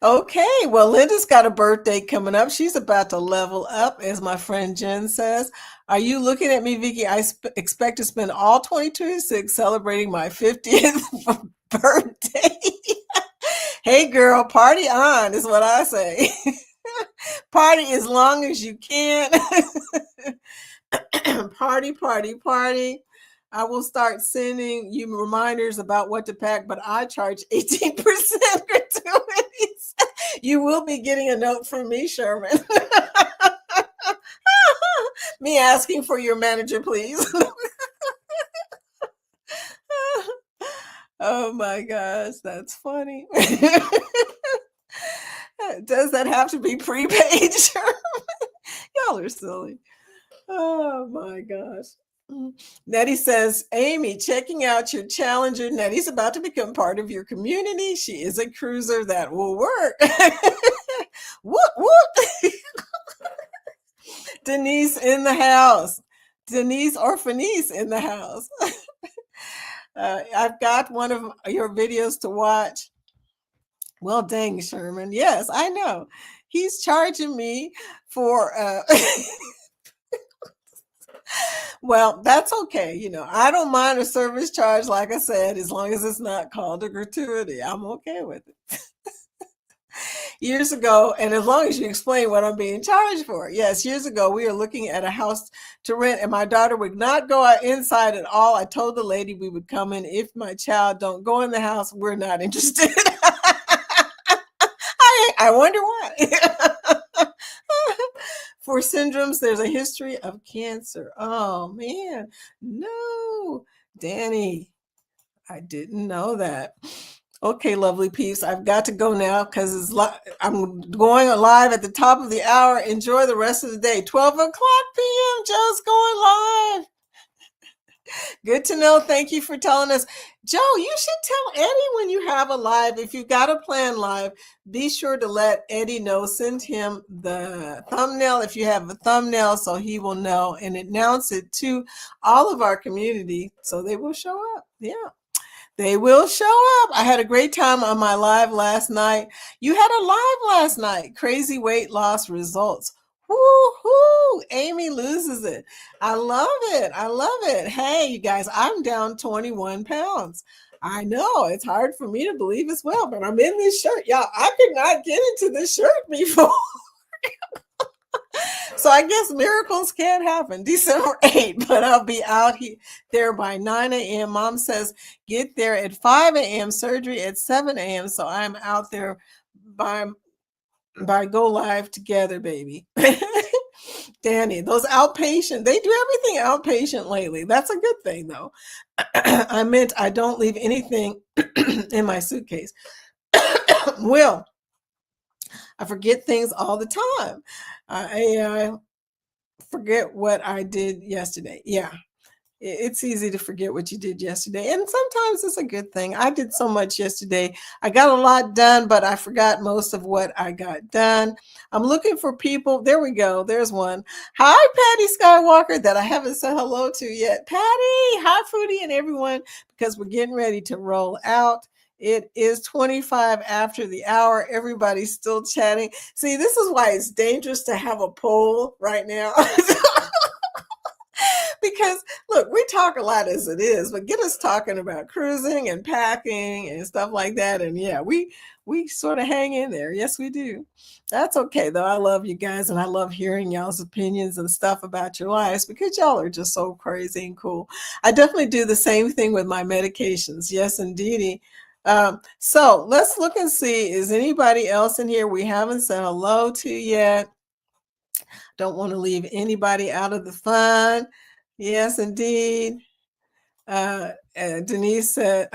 Okay, well, Linda's got a birthday coming up. She's about to level up, as my friend Jen says. Are you looking at me, Vicky? I expect to spend all 2026 celebrating my 50th birthday. Hey, girl, party on is what I say. Party as long as you can. Party, party, party. I will start sending you reminders about what to pack, but I charge 18% gratuities. You will be getting a note from me, Sherman. Me asking for your manager, please. Oh my gosh, that's funny. Does that have to be prepaid, Sherman? Y'all are silly. Oh my gosh. Nettie says, Amy, checking out your Challenger. Nettie's about to become part of your community. She is a cruiser that will work. Whoop, whoop. Denise in the house. Denise or Fenice in the house. I've got one of your videos to watch. Well, dang, Sherman. Yes, I know. He's charging me for... Well, that's okay. You know, I don't mind a service charge, like I said, as long as it's not called a gratuity. I'm okay with it. Years ago, and as long as you explain what I'm being charged for. Yes, years ago, we were looking at a house to rent, and my daughter would not go out inside at all. I told the lady we would come in. If my child don't go in the house, we're not interested. I wonder why. For syndromes, there's a history of cancer. Oh, man. No. Danny, I didn't know that. Okay, lovely peeps. I've got to go now because I'm going live at the top of the hour. Enjoy the rest of the day. 12 o'clock p.m. Joe's going live. Good to know. Thank you for telling us. Joe, you should tell Eddie when you have a live. If you've got a plan live, be sure to let Eddie know. Send him the thumbnail if you have a thumbnail so he will know, and announce it to all of our community so they will show up. Yeah. They will show up. I had a great time on my live last night. You had a live last night. Crazy weight loss results. Woo-hoo! Amy loses it. I love it. I love it. Hey, you guys, I'm down 21 pounds. I know it's hard for me to believe as well, but I'm in this shirt. Y'all, I could not get into this shirt before. So I guess miracles can happen. December 8th, but I'll be out there by 9 a.m. Mom says get there at 5 a.m. Surgery at 7 a.m. So I'm out there by go live together, baby. Danny, those outpatient, they do everything outpatient lately. That's a good thing, though. I meant I don't leave anything in my suitcase. Will, I forget things all the time. I forget what I did yesterday. Yeah, it's easy to forget what you did yesterday. And sometimes it's a good thing. I did so much yesterday. I got a lot done, but I forgot most of what I got done. I'm looking for people. There we go. There's one. Hi, Patty Skywalker, that I haven't said hello to yet. Patty, hi, Foodie and everyone, because we're getting ready to roll out. It is 25 after the hour. Everybody's still chatting. See, this is why it's dangerous to have a poll right now. Because because look, we talk a lot as it is, but get us talking about cruising and packing and stuff like that. And yeah, we sort of hang in there. Yes, we do. That's okay though. I love you guys and I love hearing y'all's opinions and stuff about your lives because y'all are just so crazy and cool. I definitely do the same thing with my medications. Yes, indeedy. So let's look and see, is anybody else in here we haven't said hello to yet? Don't want to leave anybody out of the fun. Yes, indeed. Denise said,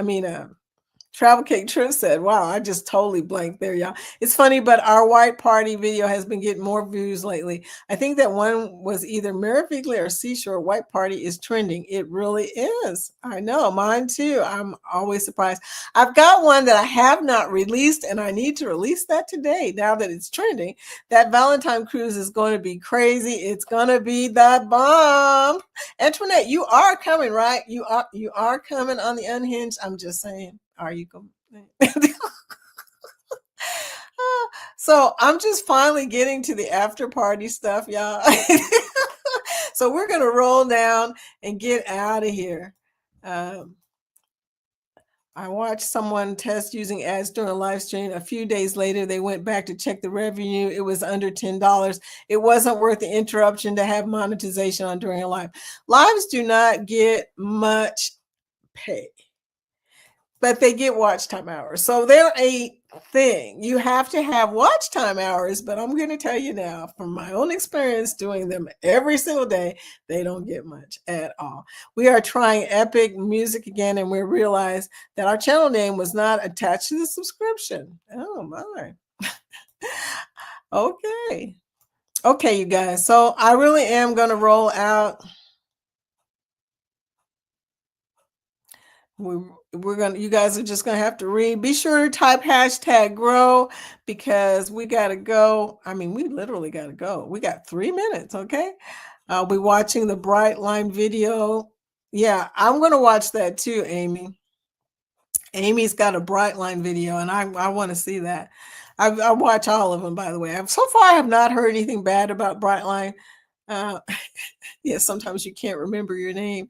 Travel Cake Trip said, wow, I just totally blanked there, y'all. It's funny, but our white party video has been getting more views lately. I think that one was either Mirafigle or Seashore. White party is trending. It really is. I know, mine too. I'm always surprised. I've got one that I have not released, and I need to release that today now that it's trending. That Valentine cruise is going to be crazy. It's going to be the bomb. Antoinette, you are coming, right? You are coming on the Unhinged. I'm just saying. Are you going? So I'm just finally getting to the after party stuff, y'all. So we're going to roll down and get out of here. I watched someone test using ads during a live stream. A few days later, they went back to check the revenue. It was under $10. It wasn't worth the interruption to have monetization on during a live. Lives do not get much pay, but they get watch time hours. So they're a thing. You have to have watch time hours, but I'm going to tell you now, from my own experience doing them every single day, they don't get much at all. We are trying Epic Music again, and we realized that our channel name was not attached to the subscription. Oh, my. Okay. Okay, you guys. So I really am going to roll out. You guys are just gonna have to read. Be sure to type #grow because we gotta go. I mean, we literally gotta go. We got 3 minutes, okay? I'll be watching the Bright Line video. Yeah, I'm gonna watch that too, Amy. Amy's got a Bright Line video, and I want to see that. I watch all of them, by the way. So far, I have not heard anything bad about Bright Line. Yeah, sometimes you can't remember your name.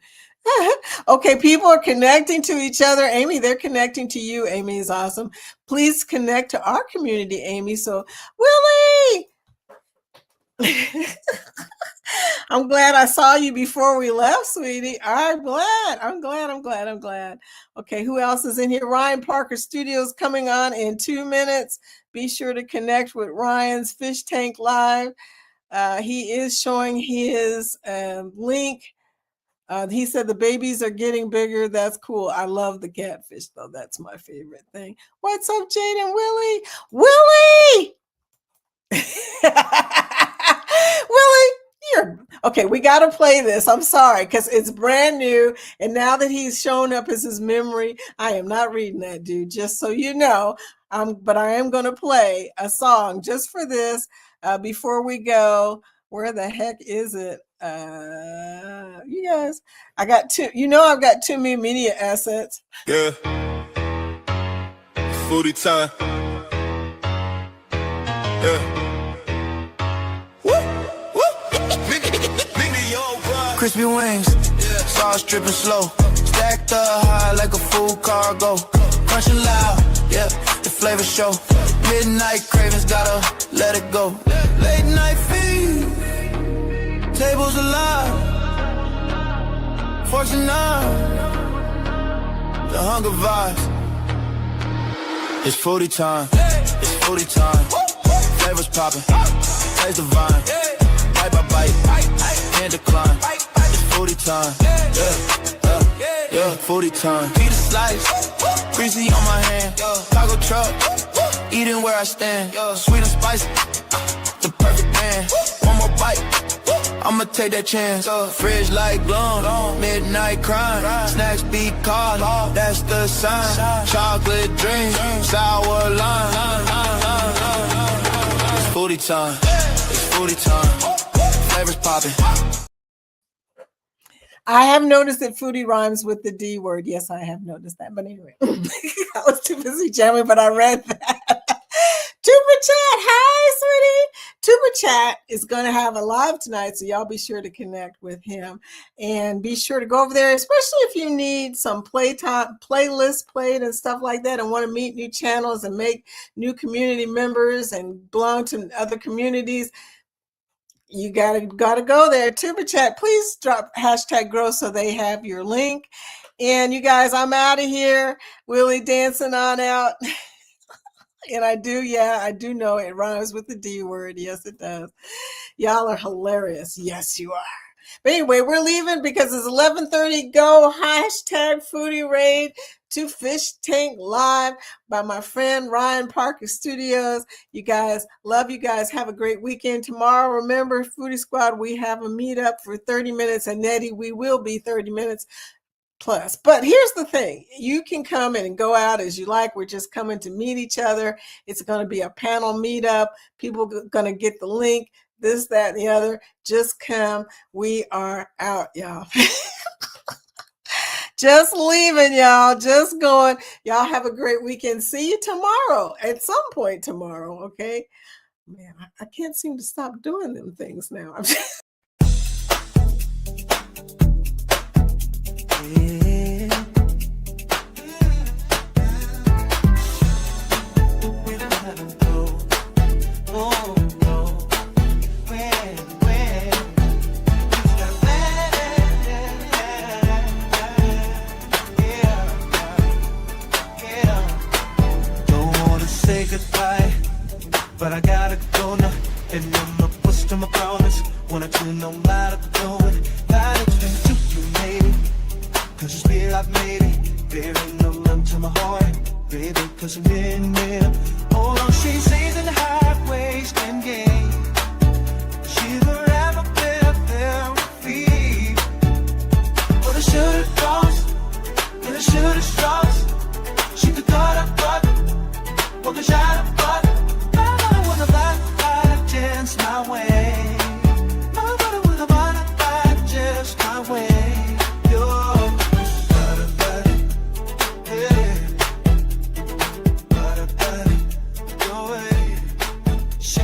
Okay, people are connecting to each other. Amy, they're connecting to you. Amy is awesome. Please connect to our community, Amy. So, Willie! I'm glad I saw you before we left, sweetie. I'm glad. Okay, who else is in here? Ryan Parker Studios coming on in 2 minutes. Be sure to connect with Ryan's Fish Tank Live. He is showing his link. He said the babies are getting bigger. That's cool. I love the catfish, though. That's my favorite thing. What's up, Jade and Willie? Willie! Willie, okay. We got to play this. I'm sorry, because it's brand new. And now that he's shown up as his memory, I am not reading that, dude, just so you know. But I am going to play a song just for this before we go. Where the heck is it? You guys, I got I've got too many media assets. Yeah. Foodie time. Yeah. Crispy wings, sauce dripping slow. Stacked up high like a full cargo. Crunching loud, yeah, the flavor show. Midnight cravings, gotta let it go. Late night feed, tables alive. Forks and knives, the hunger vibes. It's foodie time, it's foodie time. Flavors popping, taste the vine. Bite by bite, can't decline. It's foodie time, yeah, foodie time. Peter slice, greasy on my hand. Taco truck, eating where I stand. Sweet and spicy, the perfect man. One more bite, I'ma take that chance. Fridge like glum, midnight crime. Snacks be called, that's the sign. Chocolate drink, sour lime. It's foodie time, it's foodie time. Flavors popping. I have noticed that foodie rhymes with the D word. Yes, I have noticed that. But anyway, I was too busy jamming, but I read that. Super chat, hi, sweetie. Super Chat is going to have a live tonight, so y'all be sure to connect with him. And be sure to go over there, especially if you need some playlists played and stuff like that, and want to meet new channels and make new community members and belong to other communities. You gotta go there. Tuber Chat, please drop #grow so they have your link. And you guys, I'm out of here. Willie dancing on out. And I do know it rhymes with the D word. Yes, it does. Y'all are hilarious. Yes, you are. But anyway, we're leaving because it's 11:30. Go #Foodie Raid to Fish Tank Live by my friend Ryan Parker Studios. You guys, love you guys. Have a great weekend. Tomorrow, remember, Foodie Squad, we have a meetup for 30 minutes. And Nettie, we will be 30 minutes plus. But here's the thing. You can come in and go out as you like. We're just coming to meet each other. It's going to be a panel meetup. People are going to get the link. This, that, and the other. Just come. We are out, y'all. Just leaving, y'all. Just going. Y'all have a great weekend. See you tomorrow. At some point tomorrow, okay? Man, I can't seem to stop doing them things now. But I gotta go now, and I'm a push to my promise. Wanna do no matter what, gotta turn to you, baby. Cause your spirit I've made it, baby, no love to my heart, baby, cause I'm in there. Hold on, she says in the highways and gain. She's forever there with me. But I should've lost, and I should've straws. She could cut up, but what could I have got? My way, nobody would have wanted that just my way. She